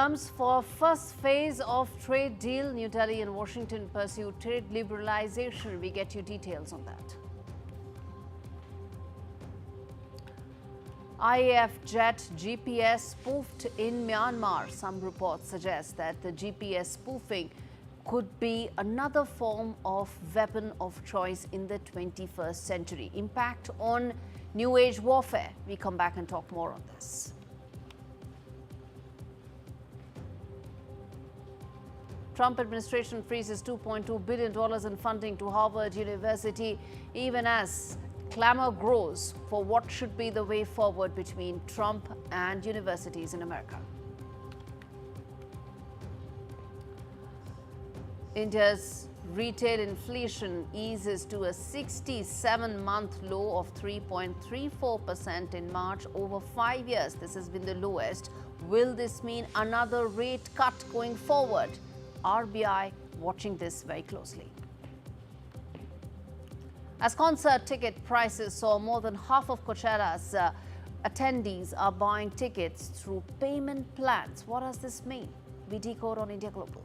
Terms for first phase of trade deal. New Delhi and Washington pursue trade liberalization. We get you details on that. IAF jet GPS spoofed in Myanmar. Some reports suggest that the GPS spoofing could be another form of weapon of choice in the 21st century. Impact on new age warfare. We come back and talk more on this. Trump administration freezes $2.2 billion in funding to Harvard University, even as clamor grows for what should be the way forward between Trump and universities in America. India's retail inflation eases to a 67-month low of 3.34% in March over 5 years. This has been the lowest. Will this mean another rate cut going forward? RBI watching this very closely. As concert ticket prices saw, more than half of Coachella's attendees are buying tickets through payment plans. What does this mean? We decode on India Global.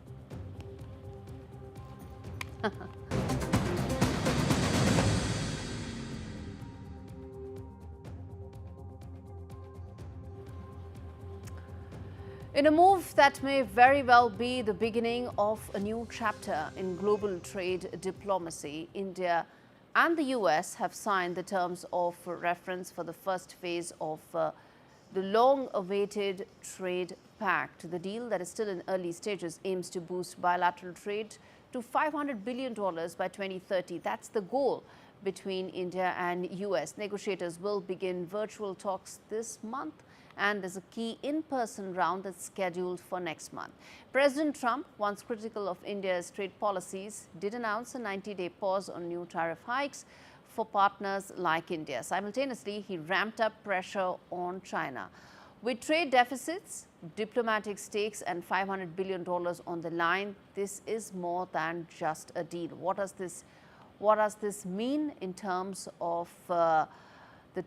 In a move that may very well be the beginning of a new chapter in global trade diplomacy, India and the US have signed the terms of reference for the first phase of the long-awaited trade pact. The deal, that is still in early stages, aims to boost bilateral trade to $500 billion by 2030. That's the goal between India and US. Negotiators will begin virtual talks this month, and there's a key in-person round that's scheduled for next month. President Trump, once critical of India's trade policies, did announce a 90-day pause on new tariff hikes for partners like India. Simultaneously, he ramped up pressure on China. With trade deficits, diplomatic stakes and $500 billion on the line, this is more than just a deal. What does this mean in terms of the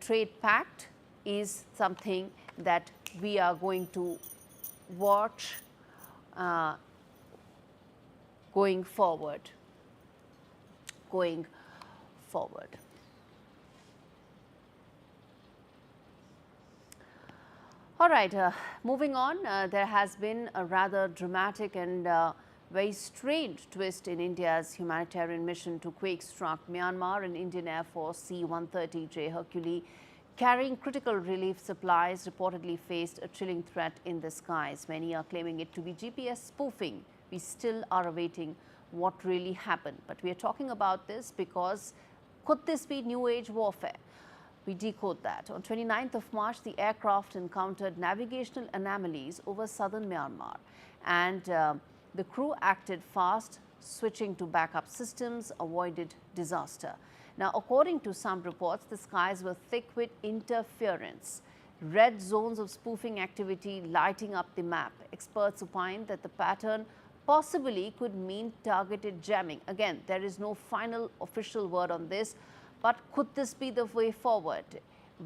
trade pact is something that we are going to watch going forward. All right, moving on, there has been a rather dramatic and very strange twist in India's humanitarian mission to quake-struck Myanmar. An Indian Air Force C-130J Hercules carrying critical relief supplies reportedly faced a chilling threat in the skies. Many are claiming it to be GPS spoofing. We still are awaiting what really happened. But we are talking about this because could this be new age warfare? We decode that. On 29th of March, the aircraft encountered navigational anomalies over southern Myanmar, and the crew acted fast, switching to backup systems, avoided disaster. Now, according to some reports, the skies were thick with interference, red zones of spoofing activity lighting up the map. Experts opined that the pattern possibly could mean targeted jamming. Again, there is no final official word on this, but could this be the way forward?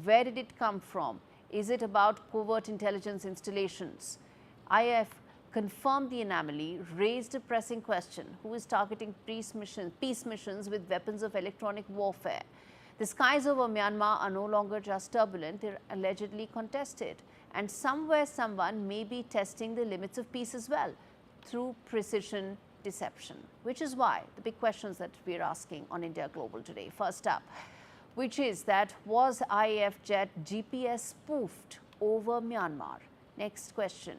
Where did it come from? Is it about covert intelligence installations? IAF confirmed the anomaly, raised a pressing question: who is targeting peace missions with weapons of electronic warfare? The skies over Myanmar are no longer just turbulent, they're allegedly contested. And somewhere someone may be testing the limits of peace as well through precision deception, which is why the big questions that we're asking on India Global today. First up, which is that was IAF jet GPS spoofed over Myanmar? Next question.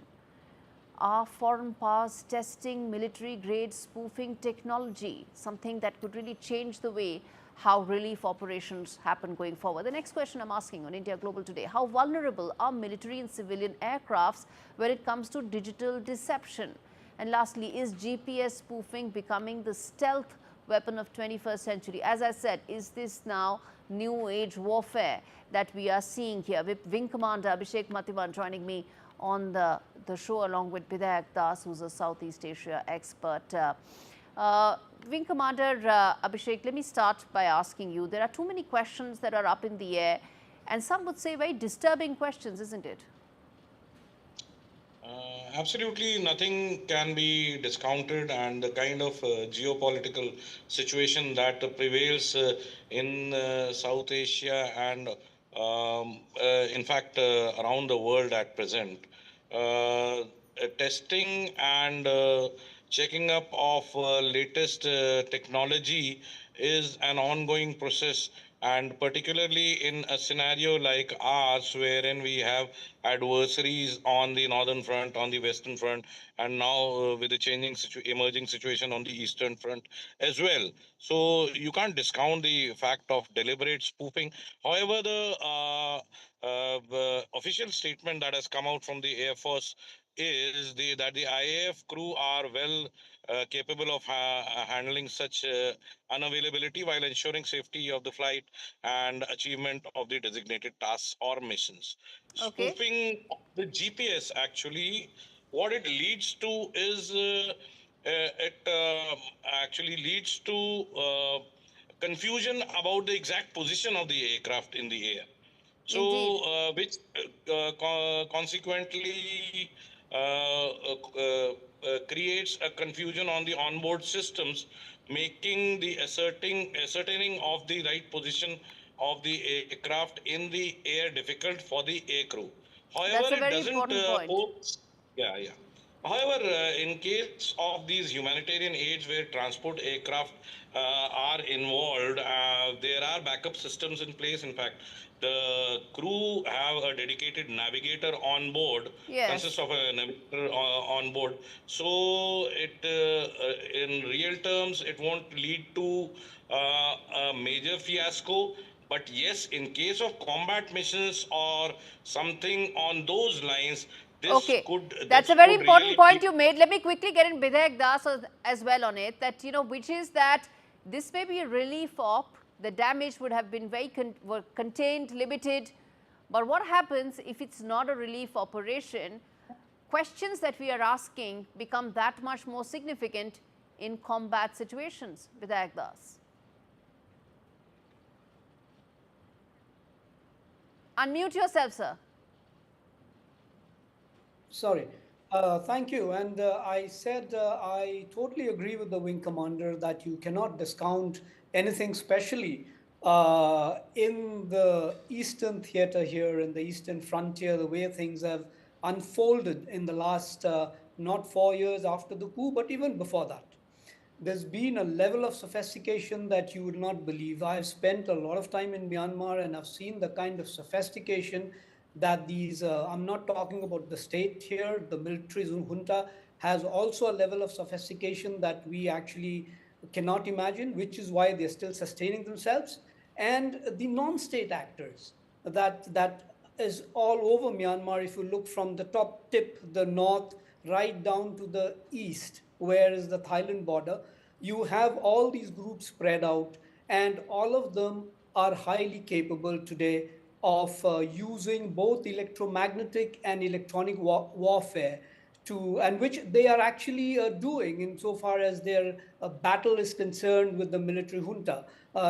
Are foreign powers testing military-grade spoofing technology, something that could really change the way how relief operations happen going forward? The next question I'm asking on India Global today: how vulnerable are military and civilian aircrafts when it comes to digital deception? And lastly, is GPS spoofing becoming the stealth weapon of 21st century? As I said, is this now new age warfare that we are seeing here? With Wing Commander Abhishek Mathivan joining me on the show, along with Bidhayak Das, who's a Southeast Asia expert. Wing Commander Abhishek, let me start by asking you, there are too many questions that are up in the air, and some would say very disturbing questions, isn't it? Absolutely nothing can be discounted, and the kind of geopolitical situation that prevails in South Asia and, in fact, around the world at present. Testing and checking up of latest technology is an ongoing process, and particularly in a scenario like ours, wherein we have adversaries on the northern front, on the western front, and now with the emerging situation on the eastern front as well. So you can't discount the fact of deliberate spoofing. However, the official statement that has come out from the Air Force is that the IAF crew are well capable of handling such unavailability while ensuring safety of the flight and achievement of the designated tasks or missions. Okay. Spoofing the GPS, actually, what it leads to is it actually leads to confusion about the exact position of the aircraft in the air. So, Indeed. which consequently creates a confusion on the onboard systems, making the ascertaining of the right position of the aircraft in the air difficult for the air crew. However, That's a it very doesn't important point. pose. Yeah, yeah. However, in case of these humanitarian aids where transport aircraft are involved, there are backup systems in place. In fact, the crew have a dedicated navigator on board, consists Yes. of a navigator on board. So in real terms, it won't lead to a major fiasco. But yes, in case of combat missions or something on those lines, Okay, that's this a very could important really point be. you made. Let me quickly get in Bidhayak Das as well on it, that, which is that this may be a relief op, the damage would have been very contained, limited, but what happens if it's not a relief operation? Questions that we are asking become that much more significant in combat situations, Bidhayak Das. Unmute yourself, sir. Sorry. Thank you. And I said I totally agree with the wing commander that you cannot discount anything, especially in the eastern theater here, in the eastern frontier, the way things have unfolded in the last not 4 years after the coup, but even before that. There's been a level of sophistication that you would not believe. I've spent a lot of time in Myanmar and I've seen the kind of sophistication that I'm not talking about the state here, the military junta has also a level of sophistication that we actually cannot imagine, which is why they're still sustaining themselves. And the non-state actors that is all over Myanmar. If you look from the top tip, the north, right down to the east, where is the Thailand border, you have all these groups spread out, and all of them are highly capable today of using both electromagnetic and electronic warfare and which they are actually doing insofar as their battle is concerned with the military junta,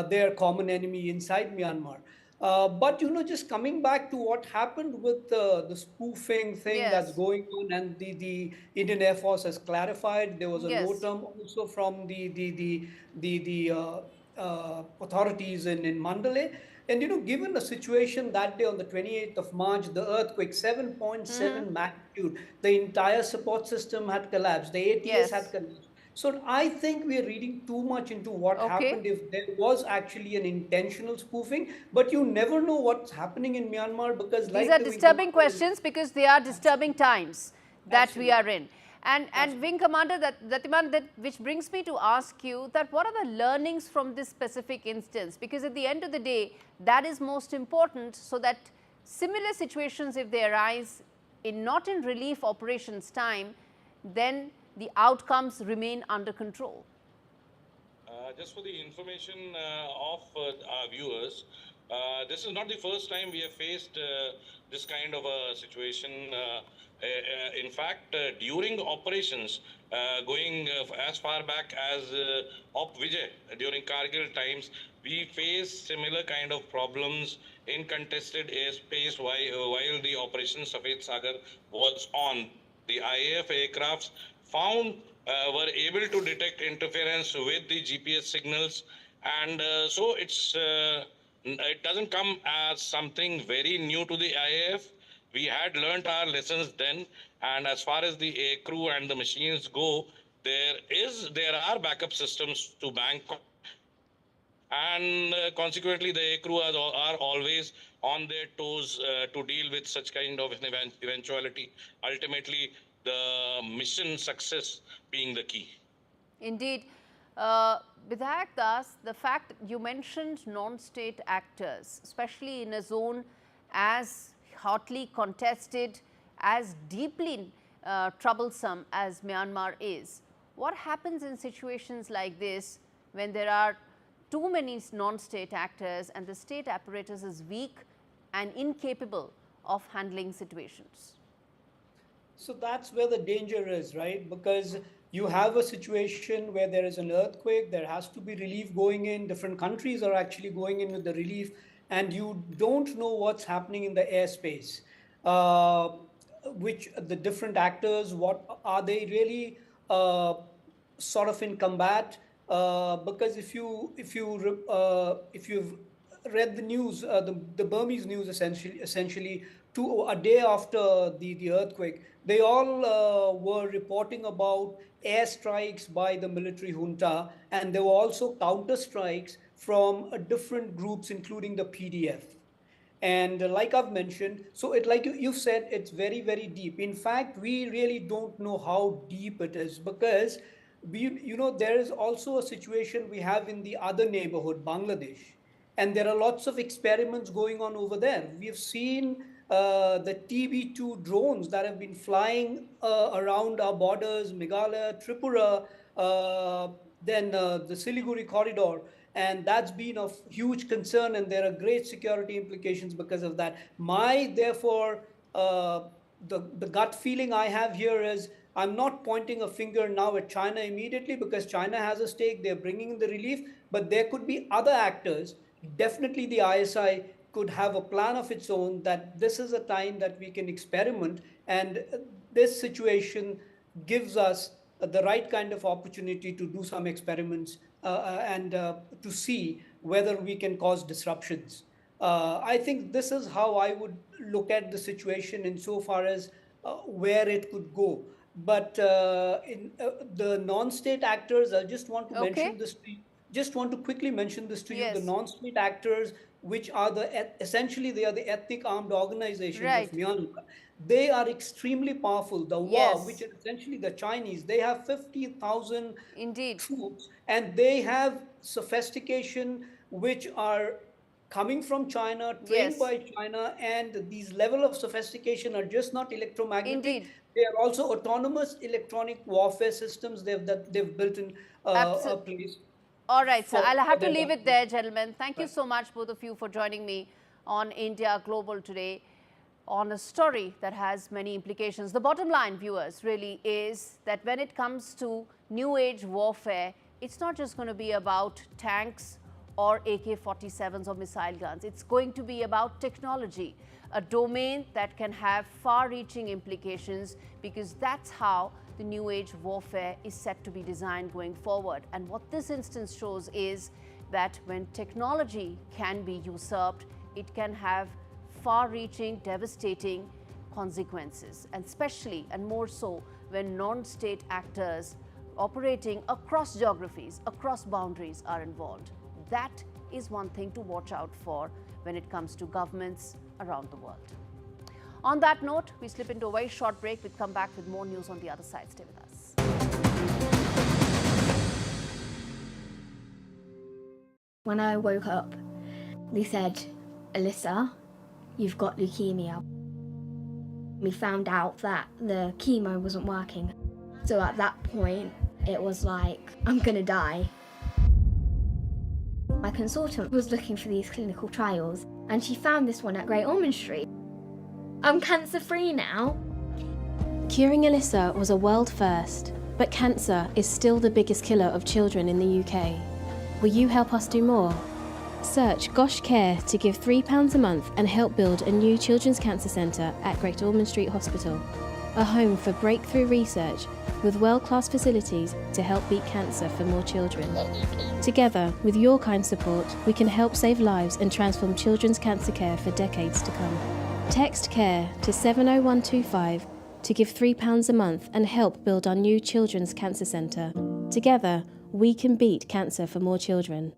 their common enemy inside Myanmar. But just coming back to what happened with the spoofing thing that's Yes, going on, and the Indian Air Force has clarified. There was a yes. notum also from the authorities in Mandalay. And given the situation that day on the 28th of March, the earthquake, Mm-hmm. 7.7 magnitude, the entire support system had collapsed, the ATS had Yes. collapsed. So I think we are reading too much into what Okay. happened if there was actually an intentional spoofing, but you never know what's happening in Myanmar because, These like are the wing disturbing commander, questions because they are disturbing times that we are absolutely, in. And absolutely. Wing Commander Datiman, which brings me to ask you that what are the learnings from this specific instance? Because at the end of the day, that is most important, so that similar situations, if they arise not in relief operations time, then the outcomes remain under control. Just for the information of our viewers, this is not the first time we have faced this kind of a situation. In fact, during operations, going as far back as Op Vijay during Kargil times, we faced similar kind of problems in contested airspace while the Operation Safed Sagar was on. The IAF aircrafts found were able to detect interference with the GPS signals, and so it doesn't come as something very new to the IAF. We had learnt our lessons then, and as far as the aircrew and the machines go, there are backup systems to bank on, and consequently the aircrew are always on their toes to deal with such kind of an eventuality, ultimately the mission success being the key. Indeed. Bidhayak Das, the fact you mentioned non-state actors, especially in a zone as hotly contested, as deeply troublesome as Myanmar is. What happens in situations like this when there are too many non-state actors and the state apparatus is weak and incapable of handling situations? So that's where the danger is, right? Because you have a situation where there is an earthquake, there has to be relief going in, different countries are actually going in with the relief, and you don't know what's happening in the airspace. Which the different actors, what are they really sort of in combat? Because if you've read the news, the Burmese news essentially a day after the earthquake, they all were reporting about airstrikes by the military junta, and there were also counter strikes from different groups, including the PDF. And like I've mentioned, so it like you said, it's very, very deep. In fact, we really don't know how deep it is, because there is also a situation we have in the other neighborhood, Bangladesh, and there are lots of experiments going on over there. We've seen the TB2 drones that have been flying around our borders, Meghalaya, Tripura, then the Siliguri corridor, and that's been of huge concern, and there are great security implications because of that. Therefore, the gut feeling I have here is I'm not pointing a finger now at China immediately, because China has a stake, they're bringing in the relief, but there could be other actors. Definitely the ISI could have a plan of its own, that this is a time that we can experiment, and this situation gives us the right kind of opportunity to do some experiments and to see whether we can cause disruptions. I think this is how I would look at the situation insofar as where it could go. But in the non-state actors, I just want to mention this to you. Just want to quickly mention this to you. The non-state actors, which are essentially they are the ethnic armed organizations of Myanmar. They are extremely powerful. The WA, which are essentially the Chinese, they have 50,000 troops, and they have sophistication which are coming from China, trained by China, and these level of sophistication are just not electromagnetic. They are also autonomous electronic warfare systems they've built in place. All right, so I'll have to leave it there, gentlemen. Thank you so much, both of you, for joining me on India Global today on a story that has many implications. The bottom line, viewers, really is that when it comes to new age warfare, it's not just going to be about tanks or AK-47s or missile guns. It's going to be about technology, a domain that can have far-reaching implications, because that's how the new age warfare is set to be designed going forward. And what this instance shows is that when technology can be usurped, it can have far-reaching, devastating consequences, and especially and more so when non-state actors operating across geographies, across boundaries are involved. That is one thing to watch out for when it comes to governments around the world. On that note, we slip into a very short break. We'll come back with more news on the other side. Stay with us. When I woke up, they said, "Alyssa, you've got leukemia." We found out that the chemo wasn't working. So at that point, it was like, I'm gonna die. My consultant was looking for these clinical trials, and she found this one at Great Ormond Street. I'm cancer-free now. Curing Alyssa was a world first, but cancer is still the biggest killer of children in the UK. Will you help us do more? Search Gosh Care to give £3 a month and help build a new children's cancer centre at Great Ormond Street Hospital. a home for breakthrough research with world-class facilities to help beat cancer for more children. Together, with your kind support, we can help save lives and transform children's cancer care for decades to come. Text CARE to 70125 to give £3 a month and help build our new Children's Cancer Centre. Together, we can beat cancer for more children.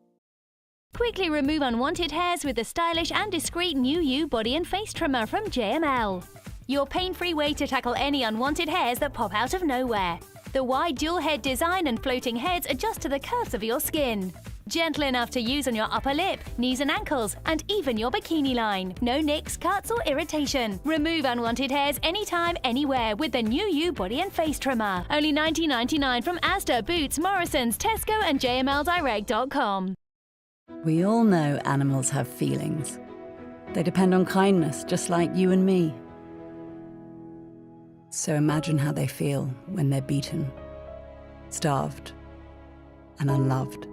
Quickly remove unwanted hairs with the stylish and discreet New You Body and Face Trimmer from JML. Your pain-free way to tackle any unwanted hairs that pop out of nowhere. The wide dual head design and floating heads adjust to the curves of your skin. Gentle enough to use on your upper lip, knees and ankles, and even your bikini line. No nicks, cuts or irritation. Remove unwanted hairs anytime, anywhere with the New You Body and Face Trimmer. Only $19.99 from Asda, Boots, Morrisons, Tesco and jmldirect.com. We all know animals have feelings. They depend on kindness, just like you and me. So imagine how they feel when they're beaten, starved, and unloved.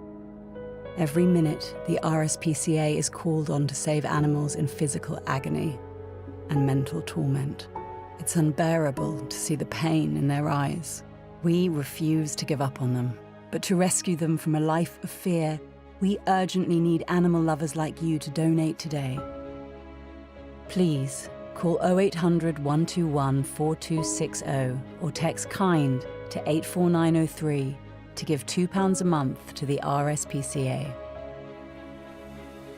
Every minute, the RSPCA is called on to save animals in physical agony and mental torment. It's unbearable to see the pain in their eyes. We refuse to give up on them, but to rescue them from a life of fear, we urgently need animal lovers like you to donate today. Please call 0800 121 4260 or text KIND to 84903 to give £2 a month to the RSPCA.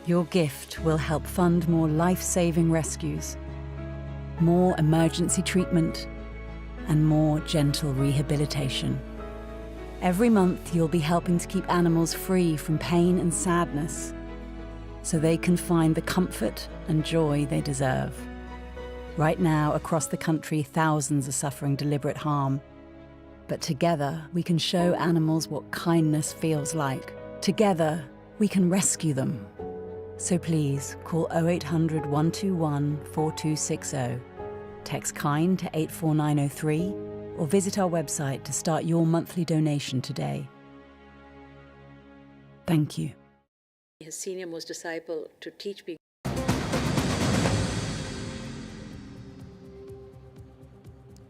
Your gift will help fund more life-saving rescues, more emergency treatment, and more gentle rehabilitation. Every month, you'll be helping to keep animals free from pain and sadness, so they can find the comfort and joy they deserve. Right now, across the country, thousands are suffering deliberate harm. But together, we can show animals what kindness feels like. Together, we can rescue them. So please, call 0800 121 4260, text KIND to 84903, or visit our website to start your monthly donation today. Thank you. His senior most disciple to teach me.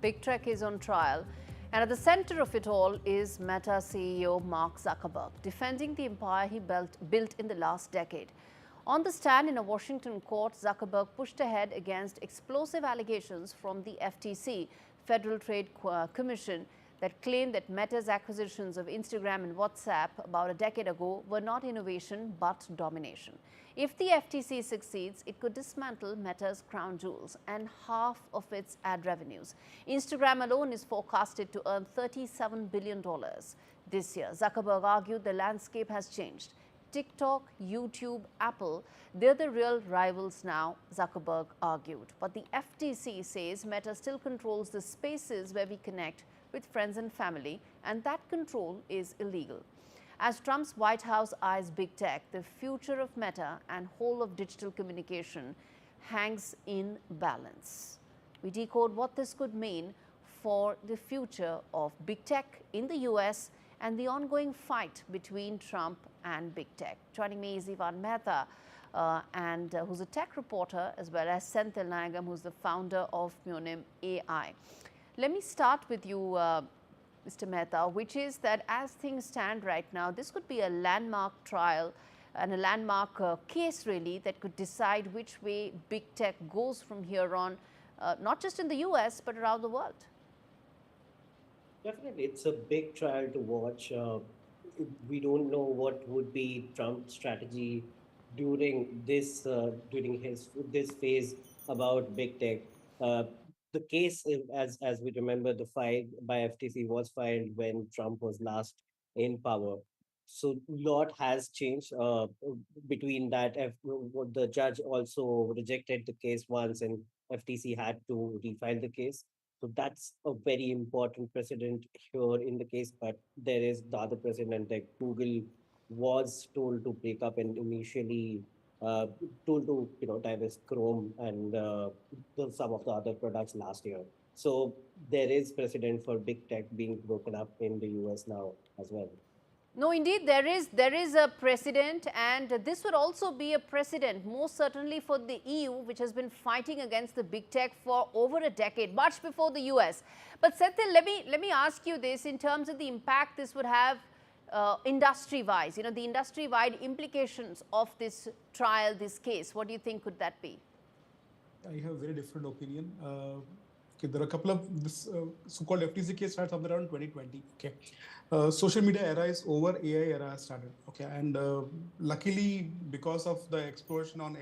Big Tech is on trial, and at the center of it all is Meta CEO Mark Zuckerberg, defending the empire he built in the last decade. On the stand in a Washington court, Zuckerberg pushed ahead against explosive allegations from the FTC, Federal Trade Commission, that claimed that Meta's acquisitions of Instagram and WhatsApp about a decade ago were not innovation but domination. If the FTC succeeds, it could dismantle Meta's crown jewels and half of its ad revenues. Instagram alone is forecasted to earn $37 billion this year. Zuckerberg argued the landscape has changed. TikTok, YouTube, Apple, they're the real rivals now, Zuckerberg argued. But the FTC says Meta still controls the spaces where we connect with friends and family, and that control is illegal. As Trump's White House eyes big tech, the future of Meta and whole of digital communication hangs in balance. We decode what this could mean for the future of big tech in the US and the ongoing fight between Trump and big tech. Joining me is Ivan Mehta, who's a tech reporter, as well as Senthil Nayagam, who's the founder of Munim AI. Let me start with you, Mr. Mehta, which is that as things stand right now, this could be a landmark trial and a landmark case really that could decide which way big tech goes from here on, not just in the US, but around the world. Definitely, it's a big trial to watch. We don't know what would be Trump's strategy during this this phase about big tech. The case, as we remember, the file by FTC was filed when Trump was last in power. So lot has changed between that. The judge also rejected the case once, and FTC had to refile the case. So that's a very important precedent here in the case. But there is the other precedent that Google was told to break up and initially told to divest Chrome and some of the other products last year. So there is precedent for big tech being broken up in the US now as well. No, indeed, there is a precedent, and this would also be a precedent, most certainly for the EU, which has been fighting against the big tech for over a decade, much before the US. But Senthil, let me ask you this in terms of the impact this would have industry-wise. The industry-wide implications of this trial, this case. What do you think could that be? I have a very different opinion. Okay, there are a couple of this so-called FTC case started somewhere around 2020. Okay, social media era is over, AI era has started. Okay, and luckily because of the explosion on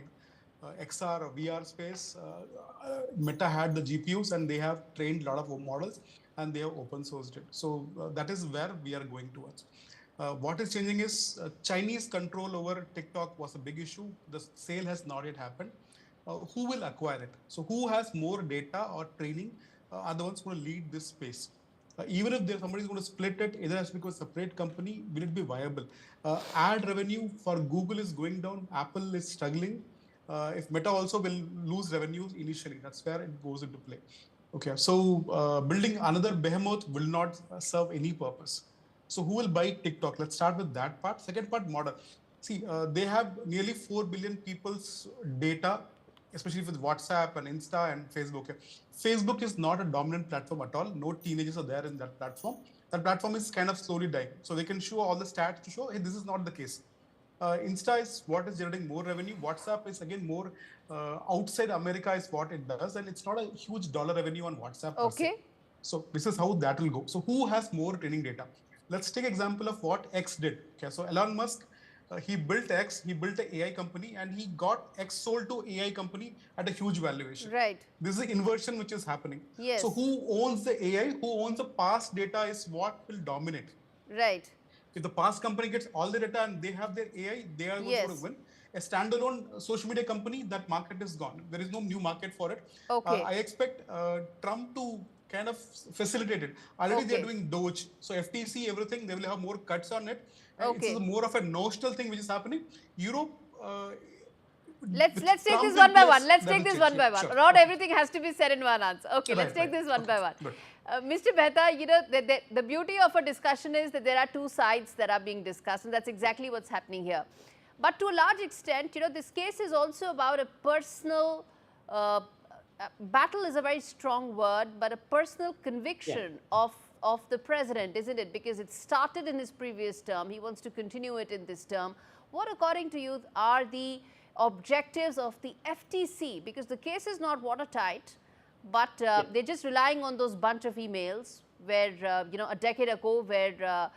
XR or VR space, Meta had the GPUs and they have trained a lot of models and they have open sourced it. So that is where we are going towards. What is changing is Chinese control over TikTok was a big issue. The sale has not yet happened. Who will acquire it? So who has more data or training are the ones who will lead this space. Even if somebody is going to split it, either has to become a separate company, will it be viable? Ad revenue for Google is going down, Apple is struggling. If Meta also will lose revenues initially, that's where it goes into play. Okay, so building another behemoth will not serve any purpose. So who will buy TikTok? Let's start with that part. Second part, model. See, they have nearly 4 billion people's data, especially with WhatsApp and Insta and Facebook. Facebook is not a dominant platform at all. No teenagers are there in that platform. That platform is kind of slowly dying. So they can show all the stats to show, hey, this is not the case. Insta is what is generating more revenue. WhatsApp is again more outside America is what it does. And it's not a huge dollar revenue on WhatsApp. Okay. So this is how that will go. So who has more training data? Let's take example of what X did. Okay, so Elon Musk, he built X, he built an AI company, and he got X sold to AI company at a huge valuation. Right. This is the inversion which is happening. Yes. So who owns the AI, who owns the past data is what will dominate. Right. If the past company gets all the data and they have their AI, they are going to win. A standalone social media company, that market is gone. There is no new market for it. Okay. I expect Trump to kind of facilitate it. Already they're doing Doge. So FTC, everything, they will have more cuts on it. And it's more of a notional thing which is happening. Europe... Let's take this one by one. Let's take this one by one. Not everything has to be said in one answer. Okay, let's take this one by one. Mr. Mehta, the beauty of a discussion is that there are two sides that are being discussed, and that's exactly what's happening here. But to a large extent, this case is also about a personal battle is a very strong word, but a personal conviction of the president, isn't it? Because it started in his previous term. He wants to continue it in this term. What, according to you, are the objectives of the FTC? Because the case is not watertight, but they're just relying on those bunch of emails where, a decade ago where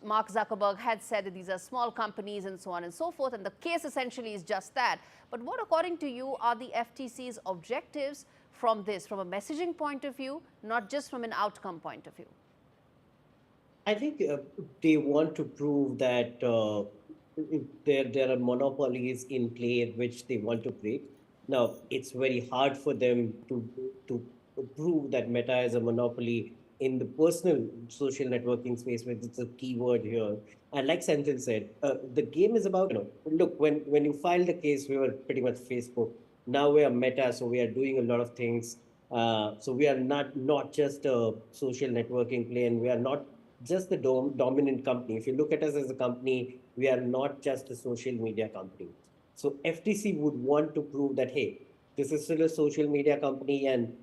Mark Zuckerberg had said that these are small companies and so on and so forth, and the case essentially is just that. But what, according to you, are the FTC's objectives from this, from a messaging point of view, not just from an outcome point of view? I think they want to prove that there are monopolies in play which they want to break. Now, it's very hard for them to prove that Meta is a monopoly in the personal social networking space, which is a key word here. And like Senthil said, the game is about, look, when you filed the case, we were pretty much Facebook. Now we are Meta, so we are doing a lot of things. So we are not just a social networking play, and we are not just the dominant company. If you look at us as a company, we are not just a social media company. So FTC would want to prove that, hey, this is still a social media company, and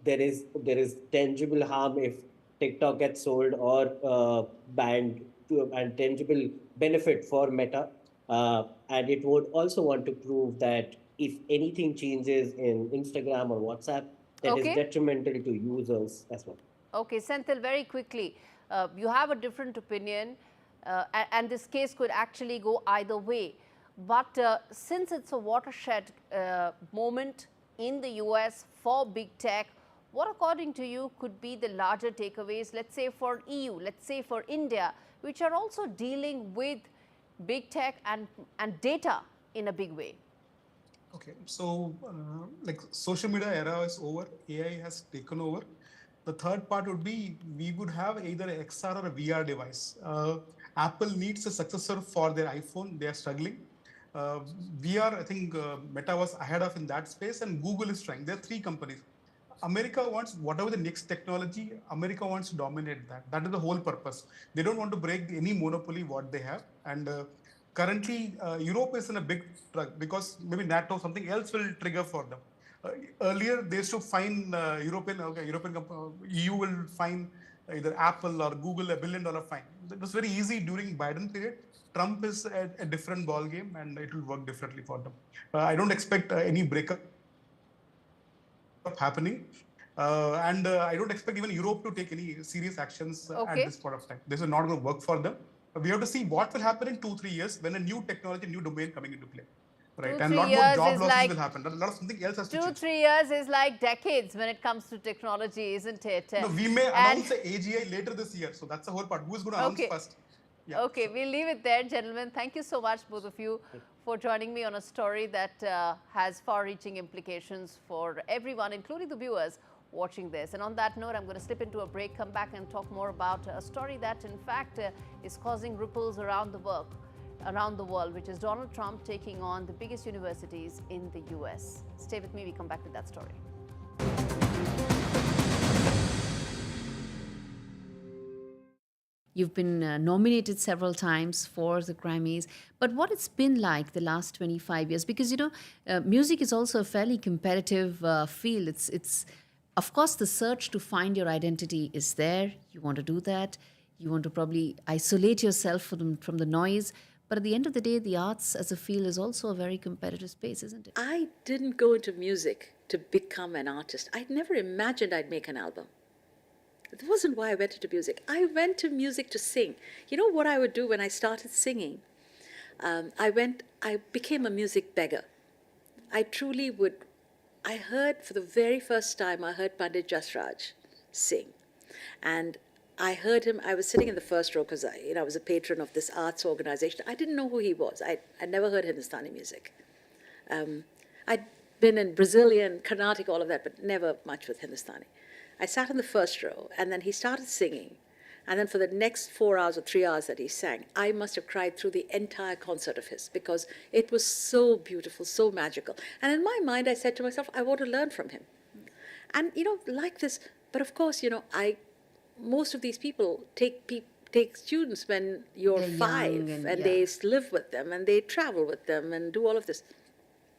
there is tangible harm if TikTok gets sold or banned, and tangible benefit for Meta. And it would also want to prove that if anything changes in Instagram or WhatsApp, that is detrimental to users as well. Okay, Senthil, very quickly, you have a different opinion, and this case could actually go either way. But since it's a watershed moment in the US for big tech, what, according to you, could be the larger takeaways, let's say for EU, let's say for India, which are also dealing with big tech and data in a big way? Okay, so like social media era is over, AI has taken over. The third part would be we would have either an XR or a VR device. Apple needs a successor for their iPhone. They are struggling. VR, I think Meta was ahead of in that space, and Google is trying. There are three companies. America wants whatever the next technology, America wants to dominate that. That is the whole purpose. They don't want to break any monopoly what they have. And currently, Europe is in a big trouble because maybe NATO, something else will trigger for them. Earlier, they used to fine EU will fine either Apple or Google $1 billion fine. It was very easy during Biden period. Trump is a different ball game, and it will work differently for them. I don't expect any breakup happening. I don't expect even Europe to take any serious actions at this point of time. This is not going to work for them. We have to see what will happen in 2-3 years when a new technology, new domain coming into play. Right, and a lot more job losses will happen. A lot of something else has to change. 2-3 years is like decades when it comes to technology, isn't it? No, we may announce the AGI later this year. So that's the whole part. Who is going to announce first? Yeah, okay, so we'll leave it there, gentlemen. Thank you so much, both of you, for joining me on a story that has far-reaching implications for everyone, including the viewers watching this. And on that note, I'm going to slip into a break, come back and talk more about a story that, in fact, is causing ripples around the world, which is Donald Trump taking on the biggest universities in the US. Stay with me. We come back with that story. You've been nominated several times for the Grammys, but what it's been like the last 25 years? Because, you know, music is also a fairly competitive field. It's, of course, the search to find your identity is there. You want to do that. You want to probably isolate yourself from the noise. But at the end of the day, the arts as a field is also a very competitive space, isn't it? I didn't go into music to become an artist. I'd never imagined I'd make an album. That wasn't why I went into music. I went to music to sing. You know what I would do when I started singing? I became a music beggar. I truly would. I heard, for the very first time, I heard Pandit Jasraj sing. And I heard him, I was sitting in the first row because I was a patron of this arts organization. I didn't know who he was. I'd never heard Hindustani music. I'd been in Brazilian, Carnatic, all of that, but never much with Hindustani. I sat in the first row, and then he started singing. And then for the next 4 hours or 3 hours that he sang, I must have cried through the entire concert of his because it was so beautiful, so magical. And in my mind, I said to myself, I want to learn from him. And, like this, but of course, most of these people take students when you're 5 and they live with them and they travel with them and do all of this.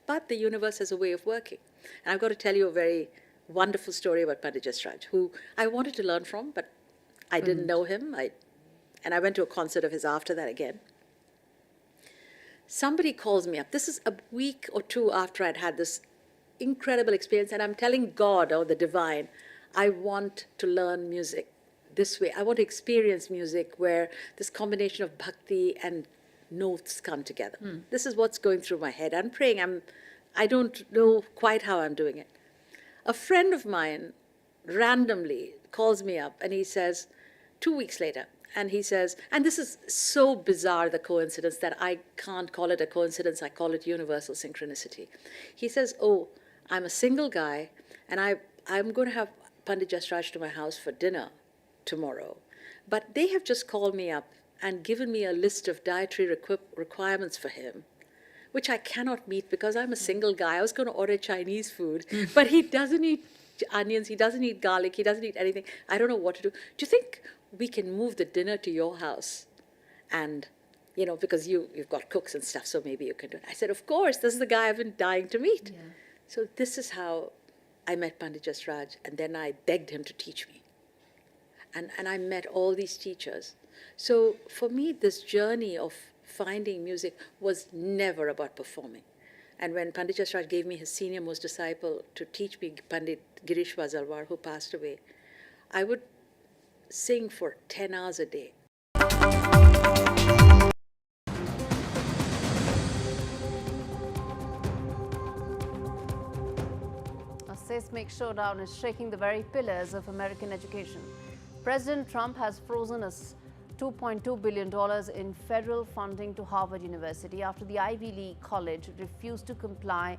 But the universe has a way of working. And I've got to tell you a very wonderful story about Pandit Jasraj, who I wanted to learn from, but I didn't know him. And I went to a concert of his after that again. Somebody calls me up. This is a week or two after I'd had this incredible experience, and I'm telling God or the divine, I want to learn music this way. I want to experience music where this combination of bhakti and notes come together. This is what's going through my head. I'm praying. I don't know quite how I'm doing it. A friend of mine randomly calls me up and he says, 2 weeks later, and he says, and this is so bizarre, the coincidence, that I can't call it a coincidence, I call it universal synchronicity. He says, oh, I'm a single guy and I'm going to have Pandit Jasraj to my house for dinner tomorrow. But they have just called me up and given me a list of dietary requirements for him, which I cannot meet because I'm a single guy. I was going to order Chinese food, but he doesn't eat onions, he doesn't eat garlic, he doesn't eat anything. I don't know what to do. Do you think we can move the dinner to your house? And, because you've got cooks and stuff, so maybe you can do it. I said, of course, this is the guy I've been dying to meet. Yeah. So this is how I met Pandit Jasraj, and then I begged him to teach me. And I met all these teachers. So for me, this journey of finding music was never about performing. And when Pandit Jasraj gave me his senior most disciple to teach me, Pandit Girish Vazalwar, who passed away, I would sing for 10 hours a day. A seismic showdown is shaking the very pillars of American education. President Trump has frozen us $2.2 billion in federal funding to Harvard University after the Ivy League college refused to comply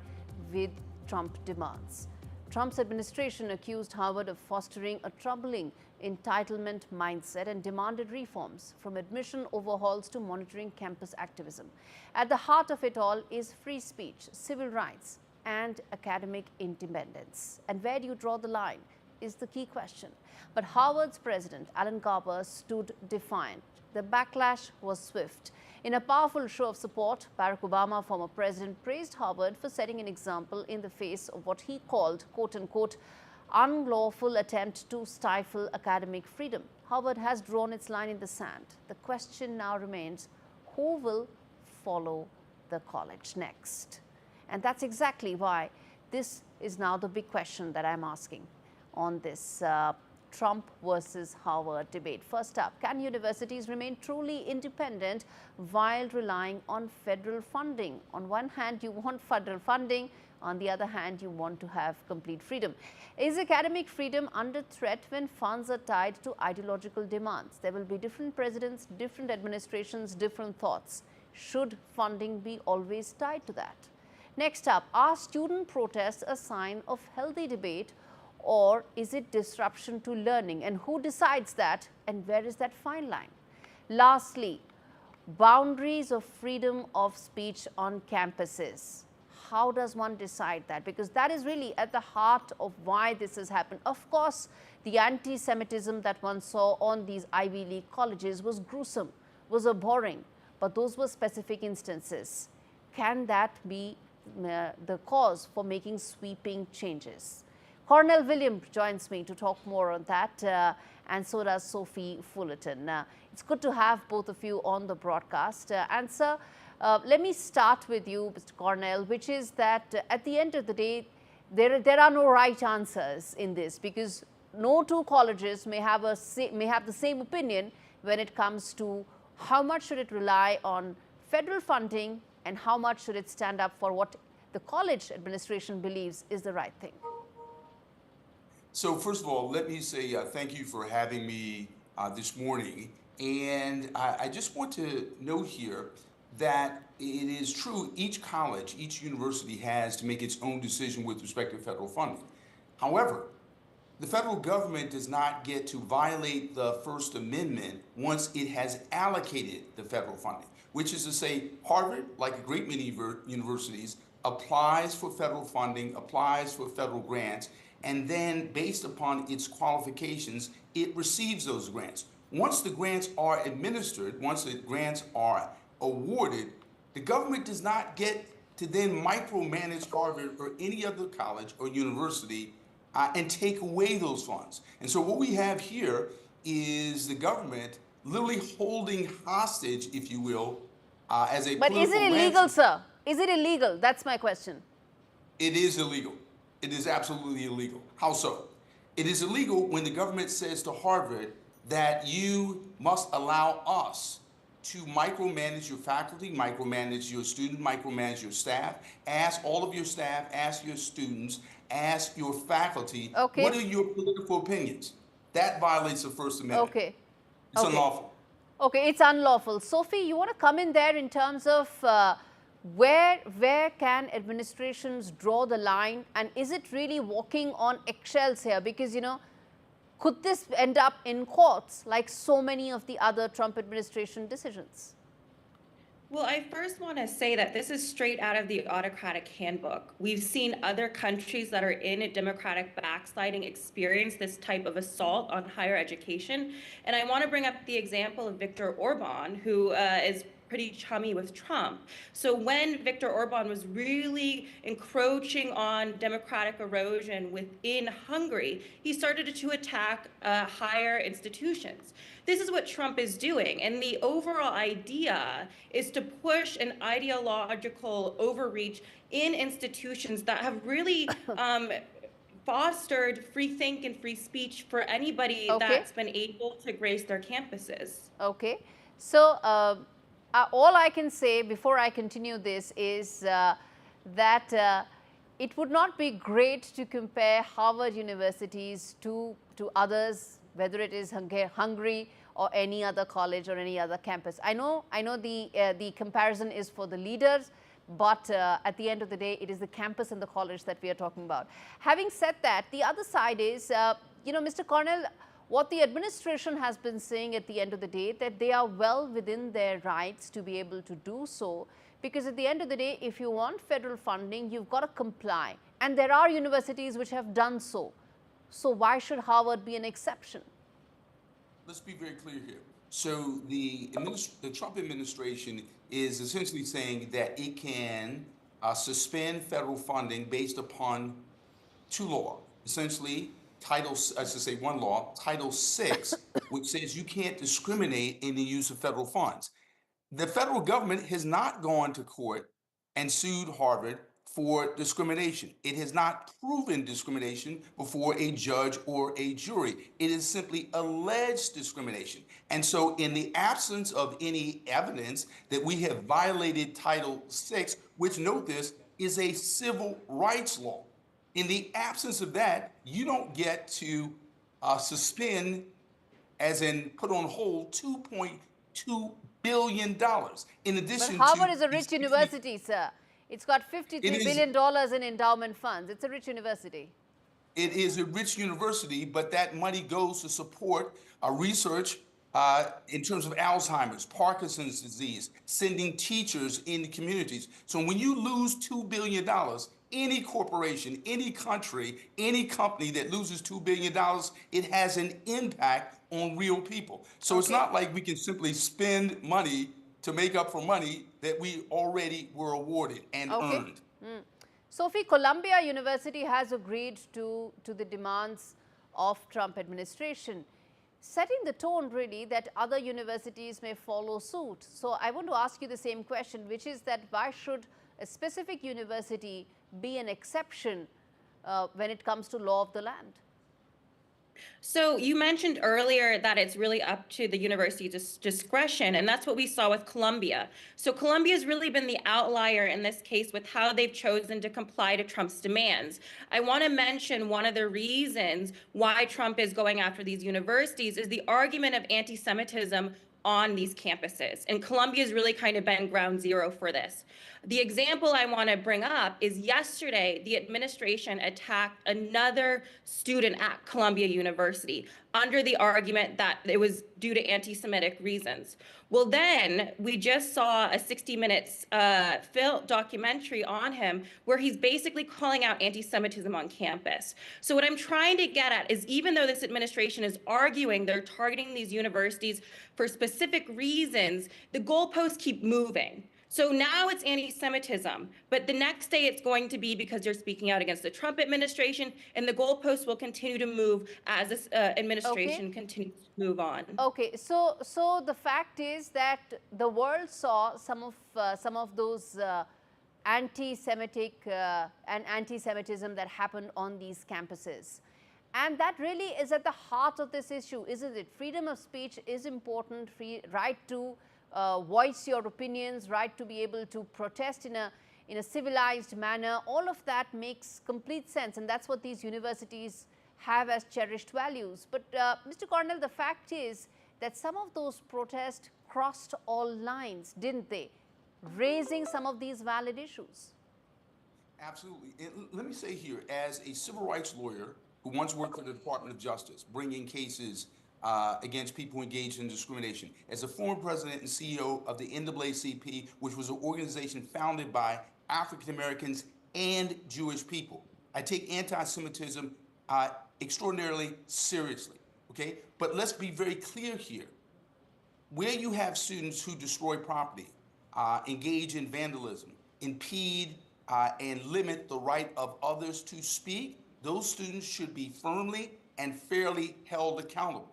with Trump demands. Trump's administration accused Harvard of fostering a troubling entitlement mindset and demanded reforms, from admission overhauls to monitoring campus activism. At the heart of it all is free speech, civil rights, and academic independence. And where do you draw the line is the key question. But Harvard's president, Alan Garber, stood defiant. The backlash was swift. In a powerful show of support, Barack Obama, former president, praised Harvard for setting an example in the face of what he called, quote-unquote, unlawful attempt to stifle academic freedom. Harvard has drawn its line in the sand. The question now remains, who will follow the college next? And that's exactly why this is now the big question that I'm asking on this Trump versus Harvard debate. First up, can universities remain truly independent while relying on federal funding? On one hand, you want federal funding. On the other hand, you want to have complete freedom. Is academic freedom under threat when funds are tied to ideological demands? There will be different presidents, different administrations, different thoughts. Should funding be always tied to that? Next up, are student protests a sign of healthy debate, or is it disruption to learning? And who decides that, and where is that fine line? Lastly, boundaries of freedom of speech on campuses. How does one decide that? Because that is really at the heart of why this has happened. Of course, the anti-Semitism that one saw on these Ivy League colleges was gruesome, was abhorring, but those were specific instances. Can that be the cause for making sweeping changes? Cornell William joins me to talk more on that, and so does Sophie Fullerton. It's good to have both of you on the broadcast. And sir, let me start with you, Mr. Cornell, which is that at the end of the day, there are no right answers in this, because no two colleges may have the same opinion when it comes to how much should it rely on federal funding and how much should it stand up for what the college administration believes is the right thing. So first of all, let me say thank you for having me this morning. And I just want to note here that it is true, each college, each university has to make its own decision with respect to federal funding. However, the federal government does not get to violate the First Amendment once it has allocated the federal funding, which is to say Harvard, like a great many universities, applies for federal funding, applies for federal grants, and then based upon its qualifications, it receives those grants. Once the grants are administered, once the grants are awarded, the government does not get to then micromanage Harvard or any other college or university and take away those funds. And so what we have here is the government literally holding hostage, if you will, as a But is it illegal, sir? Is it illegal? That's my question. It is illegal. It is absolutely illegal. How so? It is illegal when the government says to Harvard that you must allow us to micromanage your faculty, micromanage your student, micromanage your staff, ask all of your staff, ask your students, ask your faculty, what are your political opinions? That violates the First Amendment. Okay. It's unlawful. Okay, it's unlawful. Sophie, you want to come in there in terms of where can administrations draw the line, and is it really walking on eggshells here? Because, you know, could this end up in courts like so many of the other Trump administration decisions? Well, I first want to say that this is straight out of the autocratic handbook. We've seen other countries that are in a democratic backsliding experience this type of assault on higher education. And I want to bring up the example of Viktor Orban, who is pretty chummy with Trump. So when Viktor Orban was really encroaching on democratic erosion within Hungary, he started to attack higher institutions. This is what Trump is doing. And the overall idea is to push an ideological overreach in institutions that have really fostered free think and free speech for anybody that's been able to grace their campuses. Okay. So all I can say before I continue this is that it would not be great to compare Harvard universities to others, whether it is Hungary or any other college or any other campus. I know the comparison is for the leaders, but at the end of the day, it is the campus and the college that we are talking about. Having said that, the other side is, you know, Mr. Cornell, what the administration has been saying at the end of the day, that they are well within their rights to be able to do so, because at the end of the day, if you want federal funding, you've got to comply. And there are universities which have done so. So why should Harvard be an exception? Let's be very clear here. So the Trump administration is essentially saying that it can suspend federal funding based upon two laws. Essentially, one law, Title VI, which says you can't discriminate in the use of federal funds. The federal government has not gone to court and sued Harvard for discrimination. It has not proven discrimination before a judge or a jury. It is simply alleged discrimination. And so in the absence of any evidence that we have violated Title VI, which, note this, is a civil rights law, in the absence of that, you don't get to suspend, as in put on hold, $2.2 billion. In addition, but Harvard is a rich university, sir. It's got $53 billion in endowment funds. It's a rich university. It is a rich university, but that money goes to support research in terms of Alzheimer's, Parkinson's disease, sending teachers into communities. So when you lose $2 billion, any corporation, any country, any company that loses $2 billion, it has an impact on real people. So it's not like we can simply spend money to make up for money that we already were awarded and earned. Sophie, Columbia University has agreed to the demands of Trump administration, setting the tone really that other universities may follow suit. So I want to ask you the same question, which is that why should a specific university be an exception when it comes to law of the land? So you mentioned earlier that it's really up to the university's discretion, and that's what we saw with Columbia. So Columbia has really been the outlier in this case with how they've chosen to comply to Trump's demands. I want to mention one of the reasons why Trump is going after these universities is the argument of anti-Semitism on these campuses. And Columbia has really kind of been ground zero for this. The example I want to bring up is yesterday, the administration attacked another student at Columbia University under the argument that it was due to anti-Semitic reasons. Well, then we just saw a 60 Minutes film documentary on him where he's basically calling out anti-Semitism on campus. So what I'm trying to get at is, even though this administration is arguing they're targeting these universities for specific reasons, the goalposts keep moving. So now it's anti-Semitism, but the next day it's going to be because they're speaking out against the Trump administration, and the goalposts will continue to move as this administration continues to move on. Okay, so the fact is that the world saw some of those anti-Semitic and anti-Semitism that happened on these campuses. And that really is at the heart of this issue, isn't it? Freedom of speech is important, right to voice your opinions, right to be able to protest in a civilized manner. All of that makes complete sense, and that's what these universities have as cherished values. But Mr. Cornell, the fact is that some of those protests crossed all lines, didn't they? Raising some of these valid issues. Absolutely. And let me say here, as a civil rights lawyer who once worked for the Department of Justice, bringing cases against people engaged in discrimination, as a former president and CEO of the NAACP, which was an organization founded by African Americans and Jewish people, I take anti-Semitism extraordinarily seriously, okay? But let's be very clear here. Where you have students who destroy property, engage in vandalism, impede and limit the right of others to speak, those students should be firmly and fairly held accountable.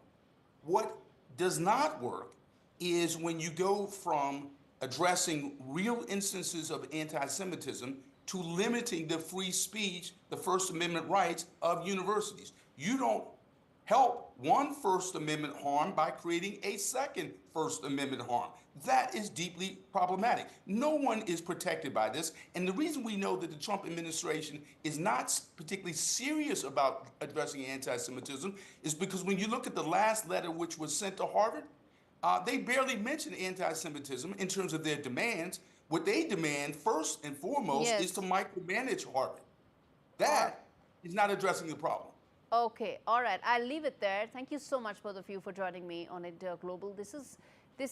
What does not work is when you go from addressing real instances of anti-Semitism to limiting the free speech, the First Amendment rights of universities. You don't help one First Amendment harm by creating a second First Amendment harm. That is deeply problematic. No one is protected by this. And the reason we know that the Trump administration is not particularly serious about addressing anti-Semitism is because when you look at the last letter which was sent to Harvard, they barely mention anti-Semitism in terms of their demands. What they demand first and foremost is to micromanage Harvard. That is not addressing the problem. Okay, all right. I'll leave it there. Thank you so much, both of you, for joining me on India Global. This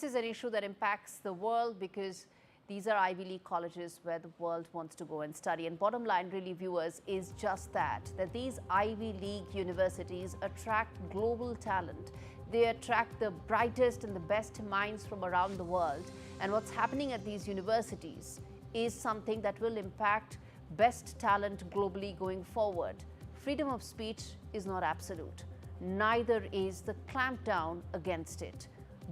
is an issue that impacts the world because these are Ivy League colleges where the world wants to go and study. And bottom line, really, viewers, is just that these Ivy League universities attract global talent. They attract the brightest and the best minds from around the world. And what's happening at these universities is something that will impact best talent globally going forward. Freedom of speech is not absolute. Neither is the clampdown against it.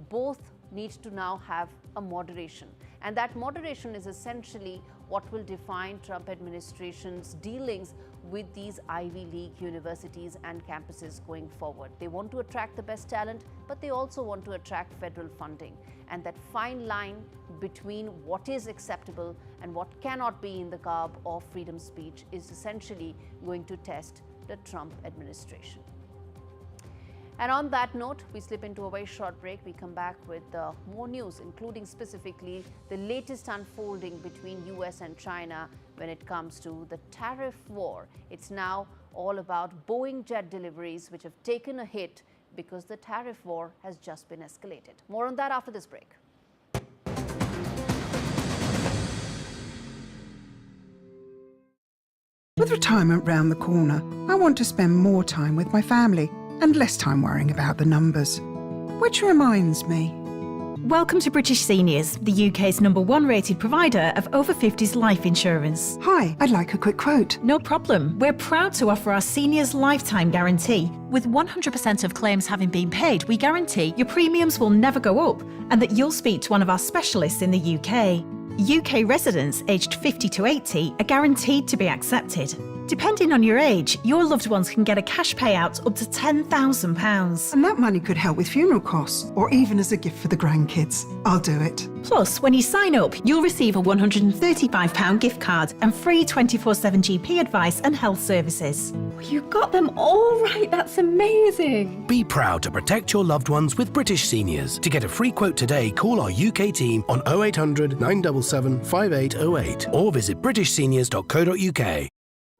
Both need to now have a moderation. And that moderation is essentially what will define Trump administration's dealings with these Ivy League universities and campuses going forward. They want to attract the best talent, but they also want to attract federal funding. And that fine line between what is acceptable and what cannot be in the garb of freedom speech is essentially going to test the Trump administration. And on that note, we slip into a very short break. We come back with more news, including specifically the latest unfolding between US and China when it comes to the tariff war. It's now all about Boeing jet deliveries, which have taken a hit because the tariff war has just been escalated. More on that after this break. With retirement round the corner, I want to spend more time with my family and less time worrying about the numbers. Which reminds me. Welcome to British Seniors, the UK's #1 rated provider of over 50s life insurance. Hi, I'd like a quick quote. No problem. We're proud to offer our seniors lifetime guarantee. With 100% of claims having been paid, we guarantee your premiums will never go up and that you'll speak to one of our specialists in the UK. UK residents aged 50 to 80 are guaranteed to be accepted. Depending on your age, your loved ones can get a cash payout up to £10,000. And that money could help with funeral costs or even as a gift for the grandkids. I'll do it. Plus, when you sign up, you'll receive a £135 gift card and free 24/7 GP advice and health services. You got them all right. That's amazing. Be proud to protect your loved ones with British Seniors. To get a free quote today, call our UK team on 0800 977 5808 or visit britishseniors.co.uk.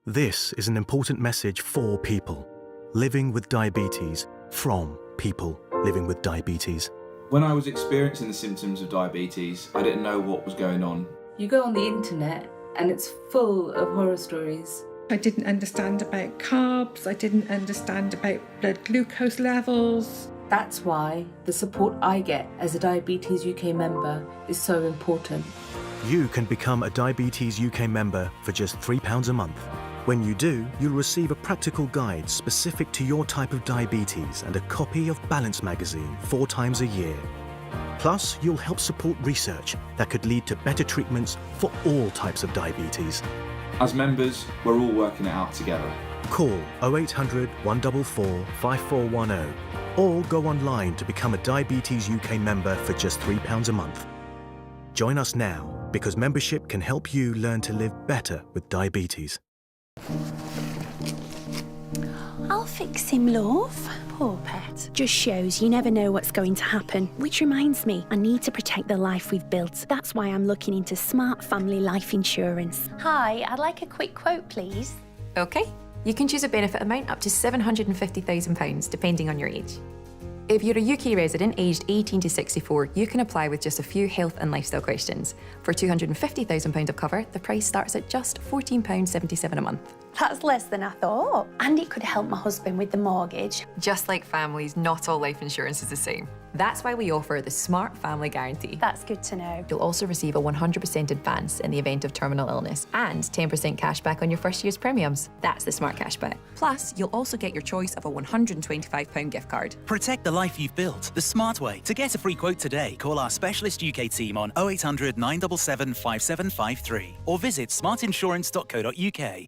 This is an important message for people living with diabetes, from people living with diabetes. When I was experiencing the symptoms of diabetes, I didn't know what was going on. You go on the internet and it's full of horror stories. I didn't understand about carbs, I didn't understand about blood glucose levels. That's why the support I get as a Diabetes UK member is so important. You can become a Diabetes UK member for just £3 a month. When you do, you'll receive a practical guide specific to your type of diabetes and a copy of Balance magazine 4 times a year. Plus, you'll help support research that could lead to better treatments for all types of diabetes. As members, we're all working it out together. Call 0800 144 5410 or go online to become a Diabetes UK member for just £3 a month. Join us now because membership can help you learn to live better with diabetes. I'll fix him, love. Poor pet. Just shows you never know what's going to happen. Which reminds me, I need to protect the life we've built. That's why I'm looking into smart family life insurance. Hi, I'd like a quick quote, please. OK. You can choose a benefit amount up to £750,000, depending on your age. If you're a UK resident aged 18 to 64, you can apply with just a few health and lifestyle questions. For £250,000 of cover, the price starts at just £14.77 a month. That's less than I thought. And it could help my husband with the mortgage. Just like families, not all life insurance is the same. That's why we offer the Smart Family Guarantee. That's good to know. You'll also receive a 100% advance in the event of terminal illness and 10% cash back on your first year's premiums. That's the Smart Cashback. Plus, you'll also get your choice of a £125 gift card. Protect the life you've built the smart way. To get a free quote today, call our specialist UK team on 0800 977 5753 or visit smartinsurance.co.uk.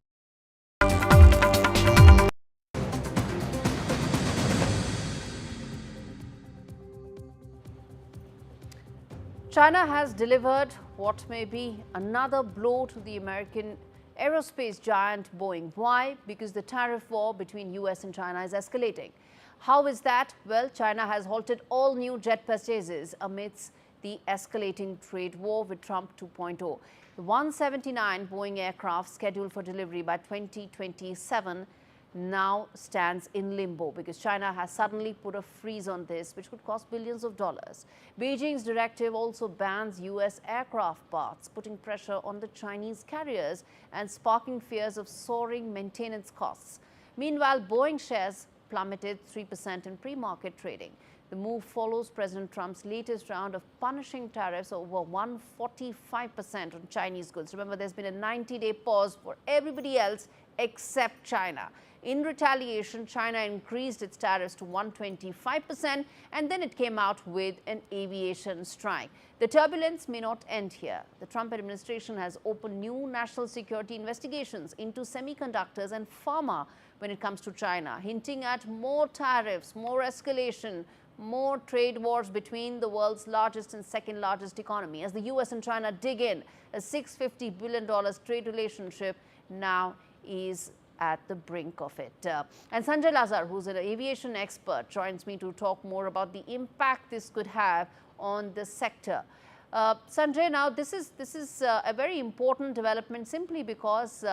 China has delivered what may be another blow to the American aerospace giant Boeing. Why? Because the tariff war between US and China is escalating. How is that? Well, China has halted all new jet purchases amidst the escalating trade war with Trump 2.0. The 179 Boeing aircraft scheduled for delivery by 2027 now stands in limbo because China has suddenly put a freeze on this, which could cost billions of dollars. Beijing's directive also bans US aircraft parts, putting pressure on the Chinese carriers and sparking fears of soaring maintenance costs. Meanwhile, Boeing shares plummeted 3% in pre-market trading. The move follows President Trump's latest round of punishing tariffs over 145% on Chinese goods. Remember, there's been a 90-day pause for everybody else except China. In retaliation, China increased its tariffs to 125%, and then it came out with an aviation strike. The turbulence may not end here. The Trump administration has opened new national security investigations into semiconductors and pharma when it comes to China, hinting at more tariffs, more escalation, more trade wars between the world's largest and second largest economy. As the US and China dig in, a $650 billion trade relationship now is at the brink of it. And Sanjay Lazar, who's an aviation expert, joins me to talk more about the impact this could have on the sector. Sanjay, now this is a very important development simply because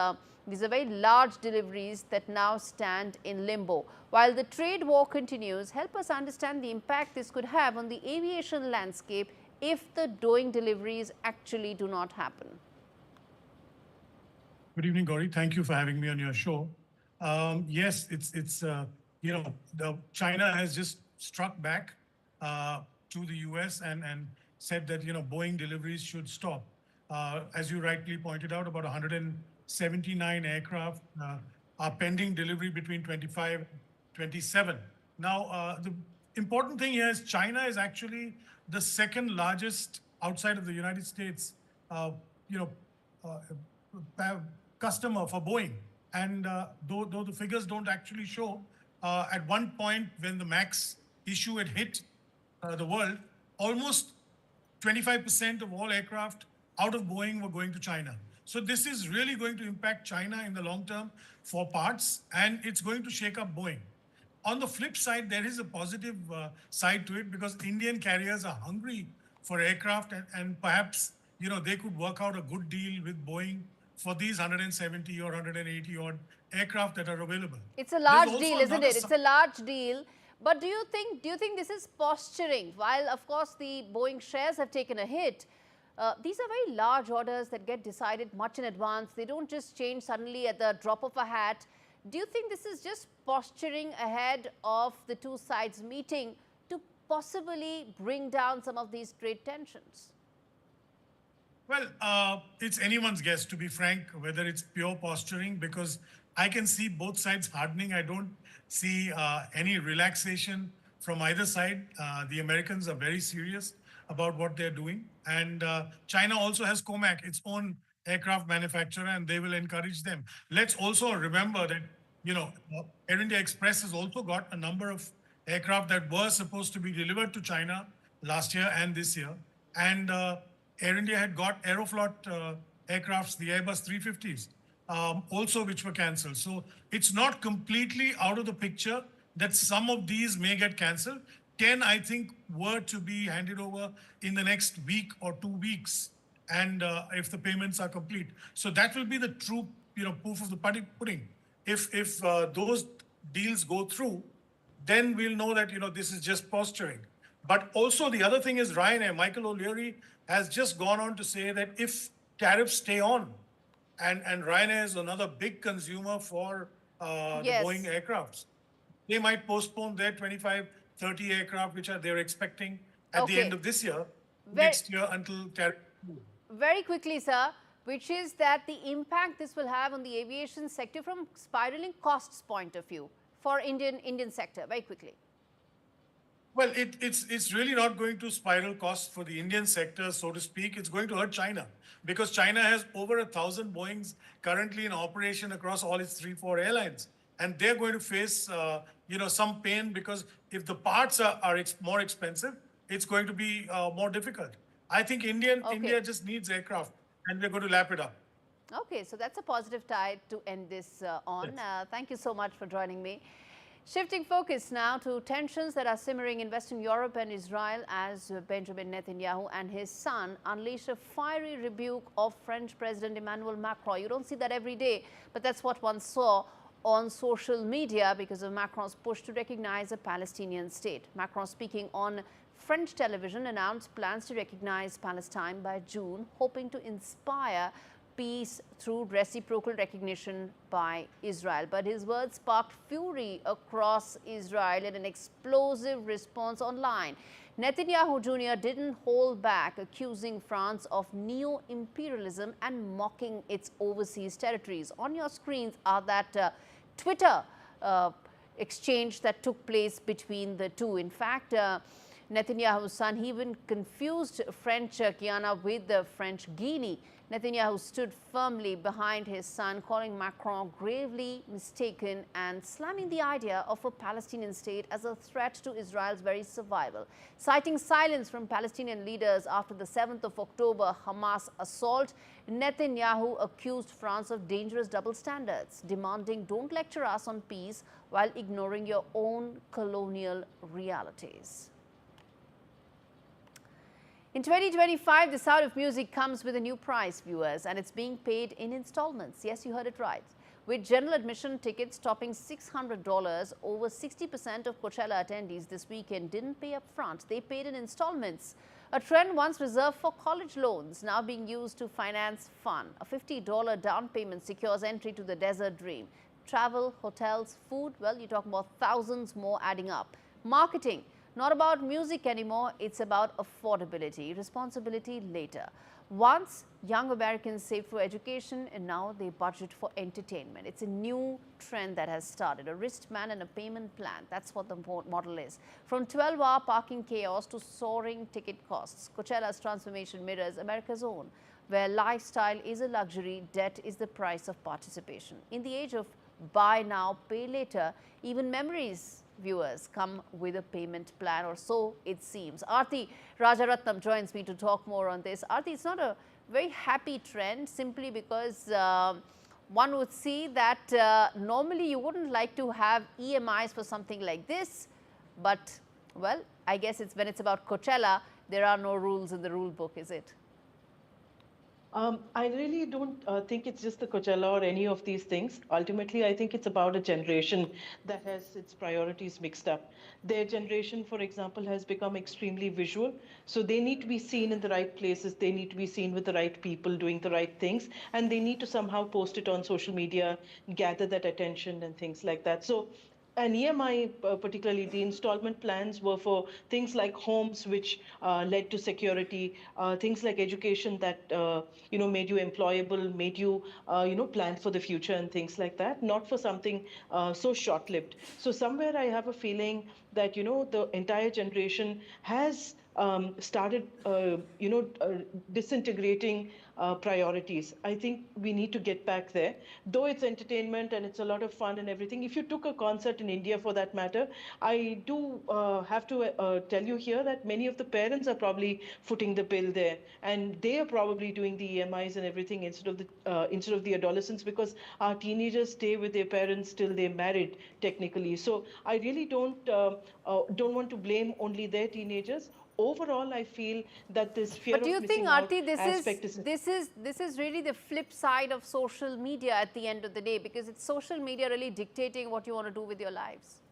these are very large deliveries that now stand in limbo. While the trade war continues, help us understand the impact this could have on the aviation landscape if the Boeing deliveries actually do not happen. Good evening, Gaurie. Thank you for having me on your show. Yes, it's you know, China has just struck back to the US and said that, you know, Boeing deliveries should stop. As you rightly pointed out, about 179 aircraft are pending delivery between 25 and 27. Now, the important thing here is China is actually the second largest outside of the United States, customer for Boeing. And though the figures don't actually show, at one point when the MAX issue had hit the world, almost 25% of all aircraft out of Boeing were going to China. So this is really going to impact China in the long term for parts, and it's going to shake up Boeing. On the flip side, there is a positive side to it because Indian carriers are hungry for aircraft, and perhaps, you know, they could work out a good deal with Boeing for these 170 or 180 odd aircraft that are available. It's a large deal, isn't it? It's a large deal. But do you think this is posturing? While, of course, the Boeing shares have taken a hit, these are very large orders that get decided much in advance. They don't just change suddenly at the drop of a hat. Do you think this is just posturing ahead of the two sides meeting to possibly bring down some of these trade tensions? Well, it's anyone's guess, to be frank, whether it's pure posturing, because I can see both sides hardening. I don't see any relaxation from either side. The Americans are very serious about what they're doing. And China also has COMAC, its own aircraft manufacturer, and they will encourage them. Let's also remember that, you know, Air India Express has also got a number of aircraft that were supposed to be delivered to China last year and this year. And Air India had got Aeroflot aircrafts, the Airbus 350s, also which were cancelled. So it's not completely out of the picture that some of these may get cancelled. 10, I think, were to be handed over in the next week or 2 weeks, and if the payments are complete. So that will be the true, you know, proof of the pudding. If those deals go through, then we'll know that, you know, this is just posturing. But also the other thing is Ryanair. Michael O'Leary has just gone on to say that if tariffs stay on, and Ryanair is another big consumer for the Boeing aircrafts, they might postpone their 25, 30 aircraft, which they're expecting at the end of this year, next year until tariff. Very quickly, sir, which is that the impact this will have on the aviation sector from spiraling costs point of view for Indian sector, very quickly. Well, it's really not going to spiral costs for the Indian sector, so to speak. It's going to hurt China because China has over 1,000 Boeings currently in operation across all its 3-4 airlines. And they're going to face, you know, some pain because if the parts are more expensive, it's going to be more difficult. I think India just needs aircraft, and we're going to lap it up. Okay, so that's a positive tide to end this on. Yes. Thank you so much for joining me. Shifting focus now to tensions that are simmering in Western Europe and Israel as Benjamin Netanyahu and his son unleash a fiery rebuke of French President Emmanuel Macron. You don't see that every day, but that's what one saw on social media because of Macron's push to recognize a Palestinian state. Macron, speaking on French television, announced plans to recognize Palestine by June, hoping to inspire peace through reciprocal recognition by Israel. But his words sparked fury across Israel and an explosive response online. Netanyahu Jr. didn't hold back, accusing France of neo-imperialism and mocking its overseas territories. On your screens are that Twitter exchange that took place between the two. In fact, Netanyahu's son, he even confused French Guyana with the French Guinea. Netanyahu stood firmly behind his son, calling Macron gravely mistaken and slamming the idea of a Palestinian state as a threat to Israel's very survival. Citing silence from Palestinian leaders after the 7th of October Hamas assault, Netanyahu accused France of dangerous double standards, demanding don't lecture us on peace while ignoring your own colonial realities. In 2025, The Sound of Music comes with a new price, viewers, and it's being paid in installments. Yes, you heard it right. With general admission tickets topping $600, over 60% of Coachella attendees this weekend didn't pay up front. They paid in installments. A trend once reserved for college loans, now being used to finance fun. A $50 down payment secures entry to the desert dream. Travel, hotels, food, well, you talk about thousands more adding up. Marketing. Not about music anymore, it's about affordability, responsibility later. Once, young Americans saved for education and now they budget for entertainment. It's a new trend that has started, a wristband and a payment plan. That's what the model is. From 12-hour parking chaos to soaring ticket costs, Coachella's transformation mirrors America's own, where lifestyle is a luxury, debt is the price of participation. In the age of buy now, pay later, even memories, viewers, come with a payment plan, or so it seems. Aarti Rajaratnam joins me to talk more on this. Aarti, it's not a very happy trend simply because one would see that normally you wouldn't like to have EMIs for something like this, but well, I guess it's when it's about Coachella, there are no rules in the rule book, is it? I really don't think it's just the Coachella or any of these things. Ultimately, I think it's about a generation that has its priorities mixed up. Their generation, for example, has become extremely visual. So they need to be seen in the right places. They need to be seen with the right people doing the right things. And they need to somehow post it on social media, gather that attention and things like that. So an EMI, particularly the installment plans, were for things like homes, which led to security, things like education that made you employable, made you plan for the future and things like that. Not for something so short-lived. So somewhere I have a feeling that the entire generation has started disintegrating priorities. I think we need to get back there. Though it's entertainment and it's a lot of fun and everything, if you took a concert in India for that matter, I do have to tell you here that many of the parents are probably footing the bill there, and they are probably doing the EMIs and everything instead of the adolescents, because our teenagers stay with their parents till they're married technically. So I really don't want to blame only their teenagers. Overall, I feel that this fear of missing out aspect is... This is really the flip side of social media at the end of the day, because it's social media really dictating what you want to do with your lives.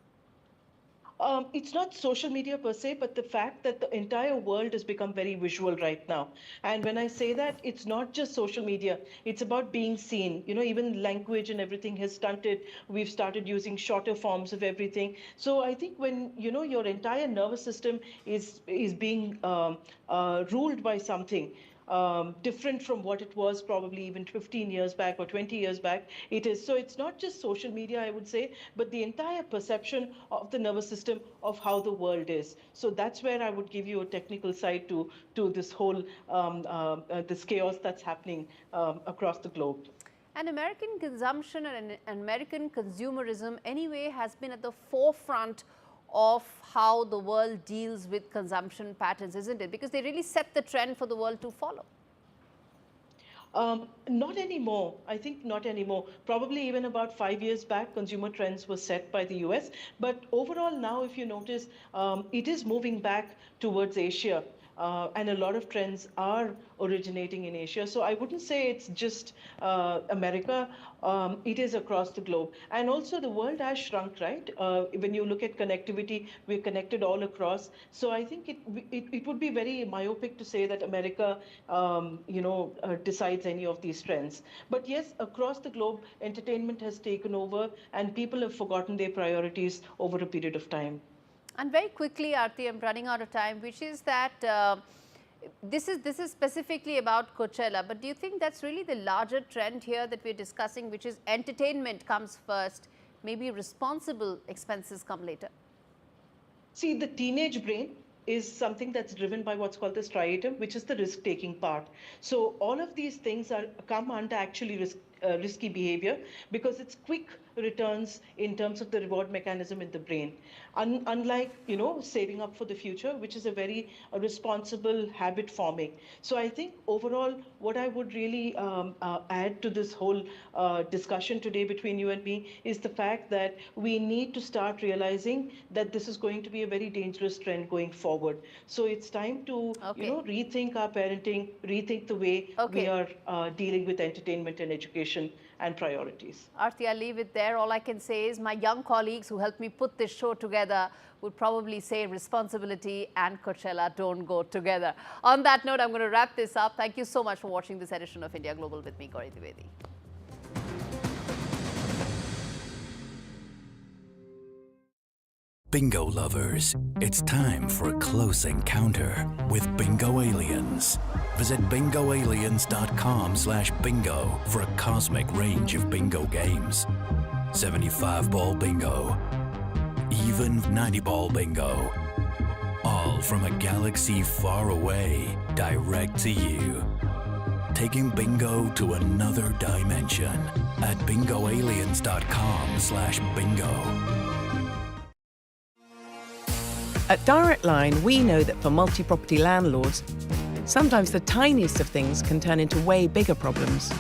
It's not social media per se, but the fact that the entire world has become very visual right now. And when I say that, it's not just social media. It's about being seen. Even language and everything has stunted. We've started using shorter forms of everything. So I think when, your entire nervous system is being ruled by something different from what it was probably even 15 years back or 20 years back, it is. So it's not just social media, I would say, but the entire perception of the nervous system of how the world is. So that's where I would give you a technical side to this whole this chaos that's happening across the globe. And American consumption and American consumerism anyway has been at the forefront of how the world deals with consumption patterns, isn't it? Because they really set the trend for the world to follow. Not anymore. I think not anymore. Probably even about 5 years back, consumer trends were set by the US. But overall now, if you notice, it is moving back towards Asia. and a lot of trends are originating in Asia. So I wouldn't say it's just America. It is across the globe. And also the world has shrunk, right? When you look at connectivity, we're connected all across. So I think it would be very myopic to say that America, decides any of these trends. But yes, across the globe, entertainment has taken over and people have forgotten their priorities over a period of time. And very quickly, Aarti, I'm running out of time, which is that this is specifically about Coachella, but do you think that's really the larger trend here that we're discussing, which is entertainment comes first, maybe responsible expenses come later? See, the teenage brain is something that's driven by what's called the striatum, which is the risk-taking part. So all of these things come under actually risky behavior because it's quick returns in terms of the reward mechanism in the brain. Unlike, saving up for the future, which is a very responsible habit forming. So I think overall, what I would really add to this whole discussion today between you and me is the fact that we need to start realizing that this is going to be a very dangerous trend going forward. So it's time to, rethink our parenting, rethink the way we are dealing with entertainment and education and priorities. Aarti, I'll leave it there. All I can say is my young colleagues who helped me put this show together would probably say responsibility and Coachella don't go together. On that note, I'm going to wrap this up. Thank you so much for watching this edition of India Global with me, Gaurie Dwivedi. Bingo lovers, it's time for a close encounter with Bingo Aliens. Visit bingoaliens.com/bingo for a cosmic range of bingo games. 75-ball bingo, even 90-ball bingo. All from a galaxy far away, direct to you. Taking bingo to another dimension at bingoaliens.com/bingo. At Direct Line, we know that for multi-property landlords, sometimes the tiniest of things can turn into way bigger problems.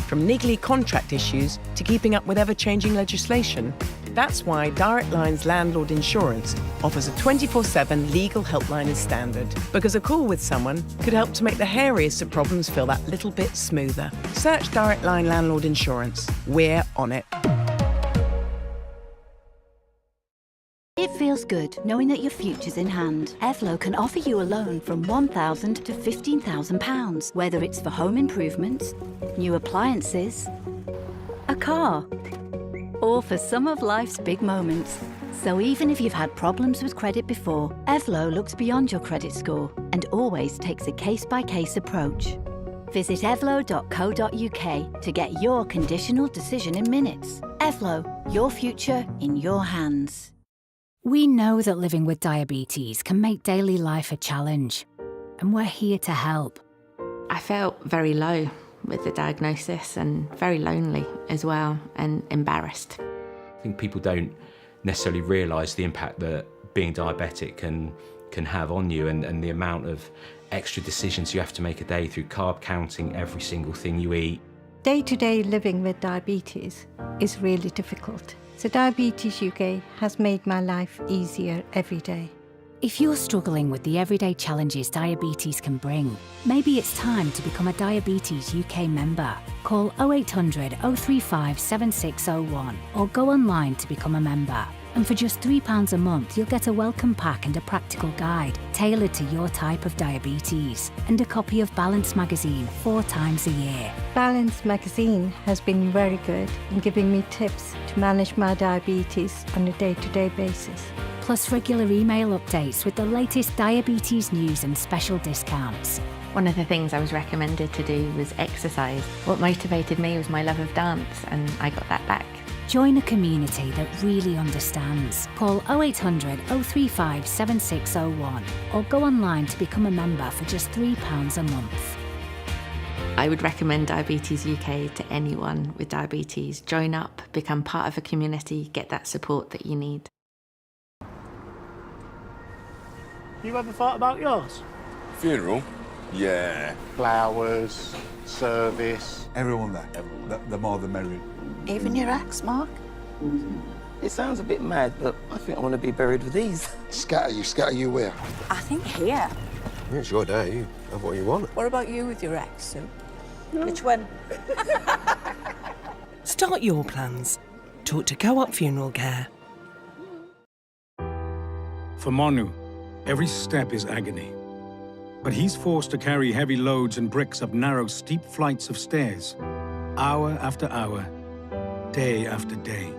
From niggly contract issues to keeping up with ever-changing legislation. That's why Direct Line's landlord insurance offers a 24/7 legal helpline as standard. Because a call with someone could help to make the hairiest of problems feel that little bit smoother. Search Direct Line Landlord Insurance. We're on it. It feels good knowing that your future's in hand. Evlo can offer you a loan from £1,000 to £15,000, whether it's for home improvements, new appliances, a car, or for some of life's big moments. So even if you've had problems with credit before, Evlo looks beyond your credit score and always takes a case-by-case approach. Visit evlo.co.uk to get your conditional decision in minutes. Evlo, your future in your hands. We know that living with diabetes can make daily life a challenge, and we're here to help. I felt very low with the diagnosis and very lonely as well and embarrassed. I think people don't necessarily realise the impact that being diabetic can have on you and the amount of extra decisions you have to make a day through carb counting every single thing you eat. Day-to-day living with diabetes is really difficult. So Diabetes UK has made my life easier every day. If you're struggling with the everyday challenges diabetes can bring, maybe it's time to become a Diabetes UK member. Call 0800 035 7601 or go online to become a member. And for just £3 a month, you'll get a welcome pack and a practical guide tailored to your type of diabetes and a copy of Balance magazine 4 times a year. Balance magazine has been very good in giving me tips to manage my diabetes on a day-to-day basis. Plus regular email updates with the latest diabetes news and special discounts. One of the things I was recommended to do was exercise. What motivated me was my love of dance, and I got that back. Join a community that really understands. Call 0800 035 7601 or go online to become a member for just £3 a month. I would recommend Diabetes UK to anyone with diabetes. Join up, become part of a community, get that support that you need. You ever thought about yours? Funeral? Yeah. Flowers, service. Everyone there. The more the merrier. Even your axe, Mark? It sounds a bit mad, but I think I want to be buried with these. Scatter you where? I think here. It's your day. You have what you want. What about you with your ex, Sue? Which one? Start your plans. Talk to Go Up Funeral Care. For Monu, every step is agony. But he's forced to carry heavy loads and bricks up narrow, steep flights of stairs, hour after hour, day after day.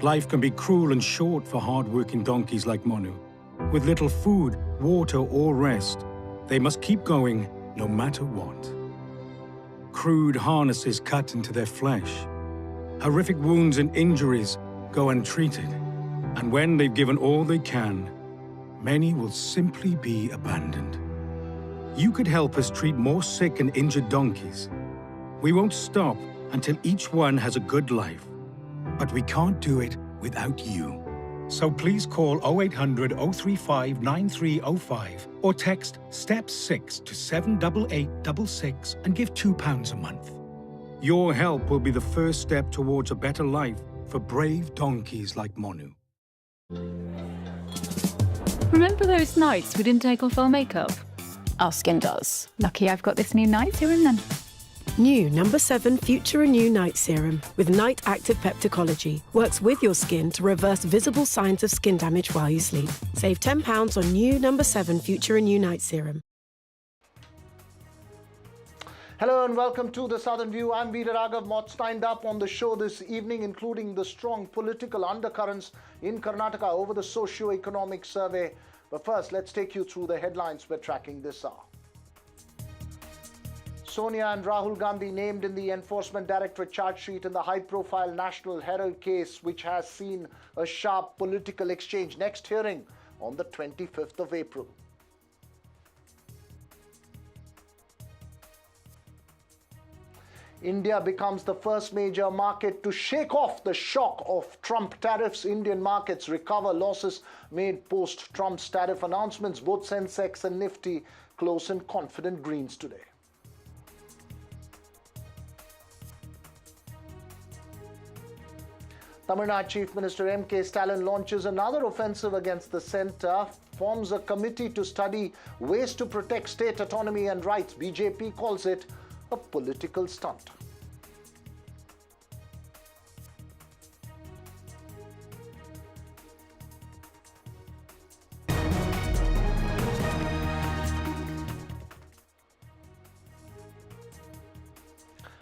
Life can be cruel and short for hard-working donkeys like Monu. With little food, water, or rest, they must keep going no matter what. Crude harnesses cut into their flesh. Horrific wounds and injuries go untreated. And when they've given all they can, many will simply be abandoned. You could help us treat more sick and injured donkeys. We won't stop until each one has a good life. But we can't do it without you. So please call 0800 035 9305 or text STEP 6 to 78866 and give £2 a month. Your help will be the first step towards a better life for brave donkeys like Monu. Remember those nights we didn't take off our makeup? Our skin does. Lucky I've got this new night serum then. New No. 7 Future Renew Night Serum with Night Active Peptidology works with your skin to reverse visible signs of skin damage while you sleep. Save £10 on new No. 7 Future Renew Night Serum. Hello and welcome to the Southern View. I'm Veera Raghav. What's lined up on the show this evening, including the strong political undercurrents in Karnataka over the socio-economic survey. But first, let's take you through the headlines we're tracking this hour. Sonia and Rahul Gandhi named in the Enforcement Directorate charge sheet in the high-profile National Herald case, which has seen a sharp political exchange. Next hearing on the 25th of April. India becomes the first major market to shake off the shock of Trump tariffs. Indian markets recover losses made post-Trump's tariff announcements. Both Sensex and Nifty close in confident greens today. Tamil Nadu Chief Minister M.K. Stalin launches another offensive against the centre, forms a committee to study ways to protect state autonomy and rights. BJP calls it a political stunt.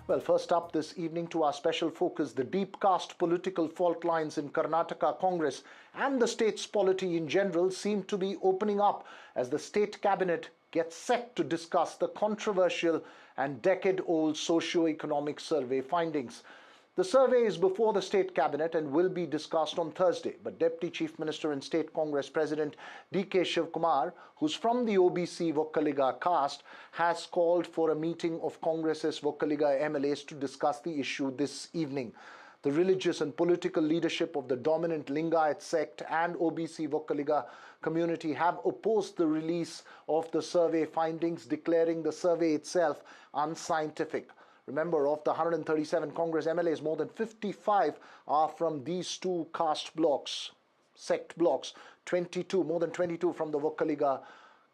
Well, first up this evening to our special focus, the deep cast political fault lines in Karnataka Congress and the state's polity in general seem to be opening up as the state cabinet gets set to discuss the controversial and decade-old socio-economic survey findings. The survey is before the state cabinet and will be discussed on Thursday. But Deputy Chief Minister and State Congress President D.K. Shivkumar, who's from the OBC Vokkaliga caste, has called for a meeting of Congress's Vokkaliga MLAs to discuss the issue this evening. The religious and political leadership of the dominant Lingayat sect and OBC Vokkaliga community have opposed the release of the survey findings, declaring the survey itself unscientific. Remember, of the 137 Congress MLAs, more than 55 are from these two caste blocks, sect blocks, more than 22 from the Vokkaliga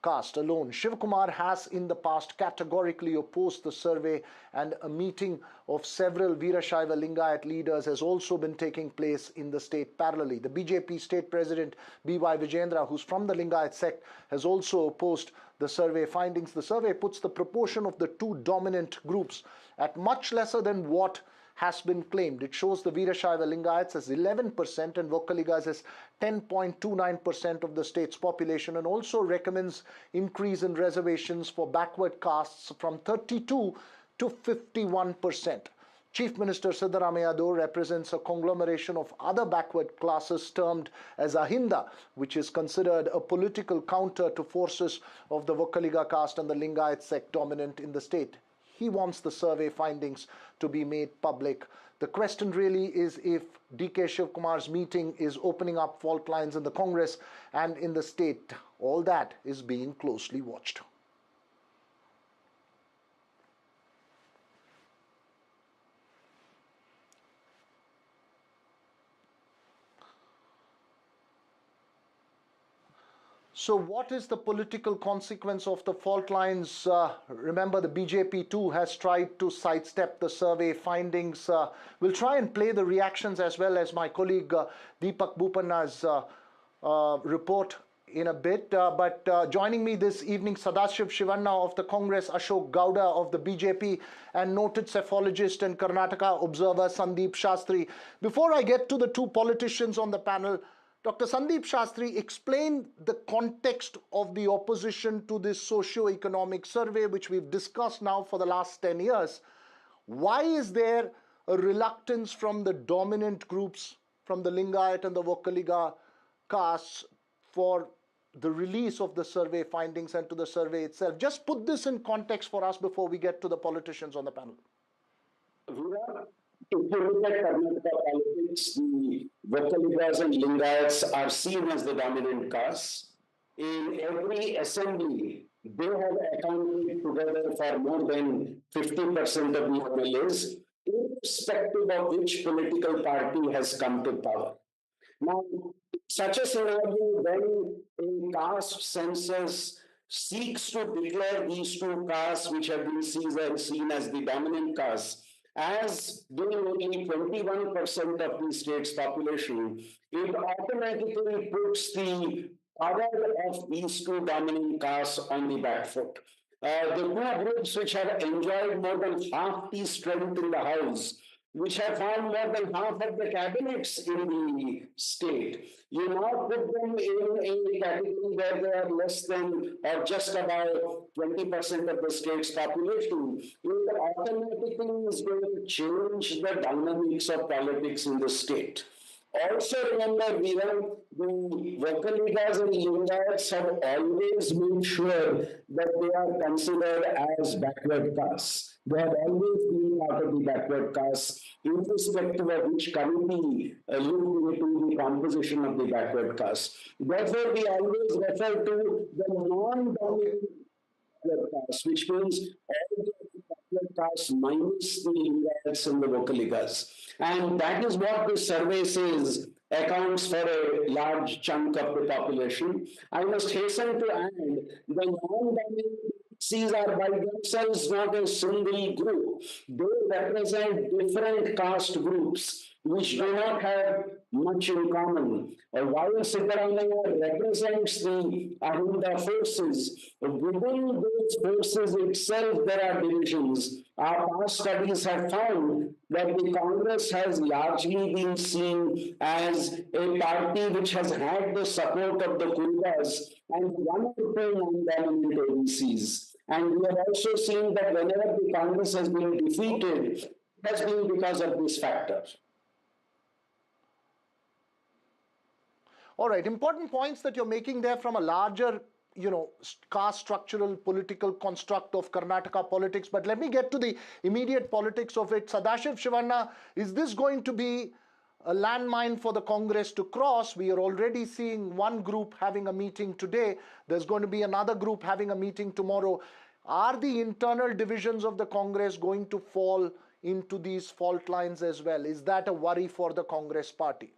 caste alone. Shivkumar has in the past categorically opposed the survey, and a meeting of several Veerashaiva Lingayat leaders has also been taking place in the state parallelly. The BJP state president B.Y. Vijayendra, who's from the Lingayat sect, has also opposed the survey findings. The survey puts the proportion of the two dominant groups at much lesser than what has been claimed. It shows the Veerashaiva Lingayats as 11% and Vokkaligas as 10.29% of the state's population, and also recommends increase in reservations for backward castes from 32 to 51%. Chief Minister Siddaramaiah, though, represents a conglomeration of other backward classes termed as Ahinda, which is considered a political counter to forces of the Vokkaliga caste and the Lingayat sect dominant in the state. He wants the survey findings to be made public. The question really is if D.K. Shivkumar's meeting is opening up fault lines in the Congress and in the state. All that is being closely watched. So what is the political consequence of the fault lines? Remember, the BJP too has tried to sidestep the survey findings. We'll try and play the reactions as well as my colleague Deepak Bhupanna's report in a bit. But joining me this evening, Sadashiv Shivanna of the Congress, Ashok Gowda of the BJP, and noted cephalogist and Karnataka observer Sandeep Shastri. Before I get to the two politicians on the panel, Dr. Sandeep Shastri, explain the context of the opposition to this socio-economic survey, which we've discussed now for the last 10 years. Why is there a reluctance from the dominant groups, from the Lingayat and the Vokkaliga castes, for the release of the survey findings and to the survey itself? Just put this in context for us before we get to the politicians on the panel. If you look at Karnataka politics, the Vokkaligas and Lingayats are seen as the dominant caste. In every assembly, they have accounted together for more than 50% of the MLAs, irrespective of which political party has come to power. Now, such a scenario, when a caste census seeks to declare these two castes, which have been seen as the dominant caste, as being only 21% of the state's population, it automatically puts the power of these two dominant castes on the back foot. The two groups which have enjoyed more than half the strength in the House, which have found more than half of the cabinets in the state, you now put them in a category where they are less than or just about 20% of the state's population. It automatically is going to change the dynamics of politics in the state. Also remember, the Vokkaligas and Lingayats have always made sure that they are considered as backward castes. They have always been part of the backward castes, irrespective of which committee looked into the composition of the backward caste. Therefore, we always refer to the non-dominant backward caste, which means all the backward castes minus the Lingayats and the Vokkaligas. And that is what the survey says accounts for a large chunk of the population. I must hasten to add, the non-dominant are by themselves not a single group. They represent different caste groups which do not have much in common. While Siddaramaiah represents the Ahimsa forces, within those forces itself there are divisions. Our past studies have found that the Congress has largely been seen as a party which has had the support of the Kurdas and one or two non-dominant OBCs. And we have also seen that whenever the Congress has been defeated, it has been because of these factors. All right, important points that you're making there from a larger, caste structural political construct of Karnataka politics. But let me get to the immediate politics of it. Sadashiv Shivanna, is this going to be a landmine for the Congress to cross? We are already seeing one group having a meeting today. There's going to be another group having a meeting tomorrow. Are the internal divisions of the Congress going to fall into these fault lines as well? Is that a worry for the Congress party?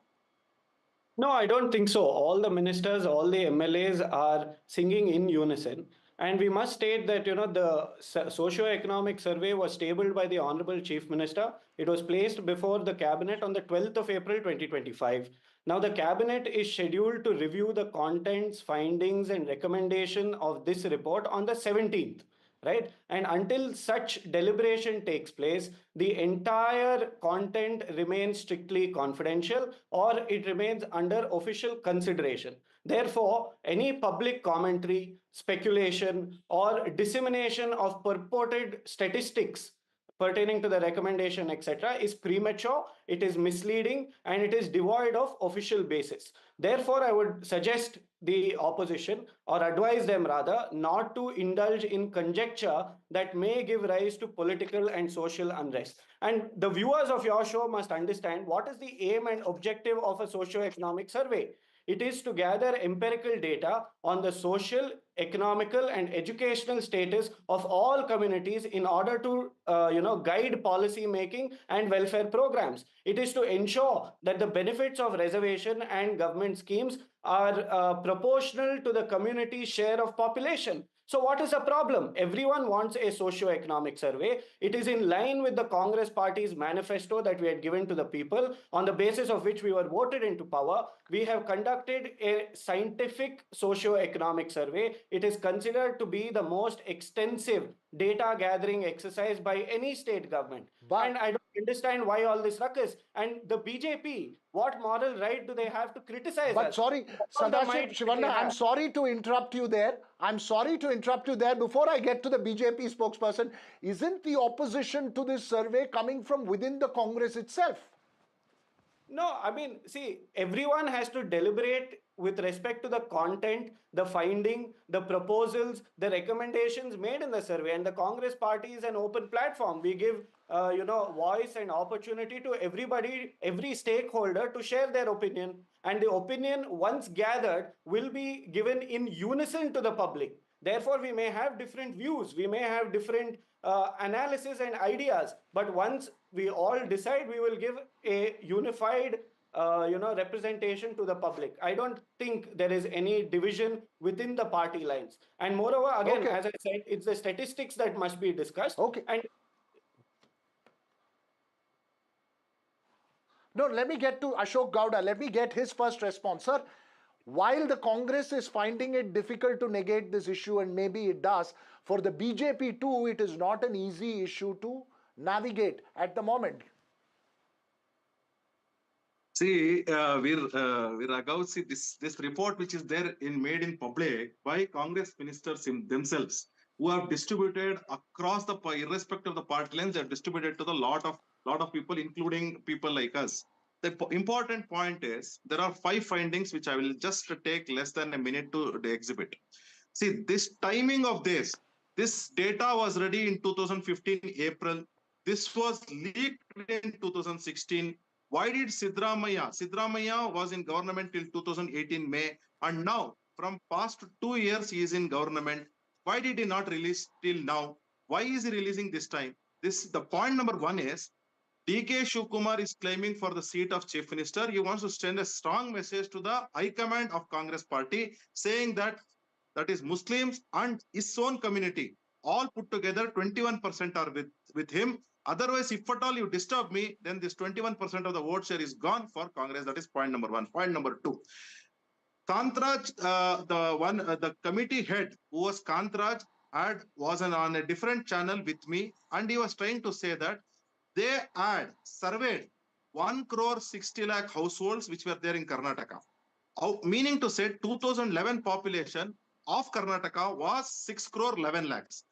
No, I don't think so. All the ministers, all the MLAs are singing in unison. And we must state that, the socio-economic survey was tabled by the Honorable Chief Minister. It was placed before the Cabinet on the 12th of April, 2025. Now, the Cabinet is scheduled to review the contents, findings, and recommendation of this report on the 17th. Right? And until such deliberation takes place, the entire content remains strictly confidential or it remains under official consideration. Therefore, any public commentary, speculation, or dissemination of purported statistics pertaining to the recommendation, etc., is premature, it is misleading, and it is devoid of official basis. Therefore, I would suggest the opposition, or advise them rather, not to indulge in conjecture that may give rise to political and social unrest. And the viewers of your show must understand what is the aim and objective of a socio-economic survey. It is to gather empirical data on the social, economical, and educational status of all communities in order to guide policy making and welfare programs. It is to ensure that the benefits of reservation and government schemes are proportional to the community's share of population. So what is the problem? Everyone wants a socio-economic survey. It is in line with the Congress party's manifesto that we had given to the people, on the basis of which we were voted into power. We have conducted a scientific socio-economic survey. It is considered to be the most extensive data gathering exercise by any state government. And I don't understand why all this ruckus. And the BJP, what moral right do they have to criticize But us? sorry, Sadashiv Shivanna, I'm sorry to interrupt you there. I'm sorry to interrupt you there. Before I get to the BJP spokesperson, isn't the opposition to this survey coming from within the Congress itself? No, I mean, see, everyone has to deliberate with respect to the content, the finding, the proposals, the recommendations made in the survey. And the Congress party is an open platform. We give, voice and opportunity to everybody, every stakeholder to share their opinion. And the opinion, once gathered, will be given in unison to the public. Therefore, we may have different views, we may have different analysis and ideas, but once we all decide, we will give a unified representation to the public. I don't think there is any division within the party lines. And moreover, again, as I said, it's the statistics that must be discussed. And no, let me get to Ashok Gowda. Let me get his first response. Sir, while the Congress is finding it difficult to negate this issue, and maybe it does, for the BJP too, it is not an easy issue to navigate at the moment. See, Raghav, see this report which is there made in public by Congress ministers themselves, who have distributed across the, irrespective of the party lines, they have distributed to the lot of people, including people like us. The important point is there are 5 findings which I will just take less than a minute to exhibit. See, this timing of this data was ready in 2015 April. This was leaked in 2016. Why did Sidramaiah was in government till 2018 May, and now from past 2 years he is in government. Why did he not release till now? Why is he releasing this time? The point number 1 is DK Shivkumar is claiming for the seat of Chief Minister. He wants to send a strong message to the High Command of Congress Party, saying that is Muslims and his own community, all put together, 21% are with him. Otherwise, if at all you disturb me, then this 21% of the vote share is gone for Congress. That is point number 1. Point number 2. Kantraj, the committee head who was Kantraj, was on a different channel with me, and he was trying to say that they had surveyed 1,60,00,000 households which were there in Karnataka. Meaning to say 2011 population of Karnataka was 6,11,00,000.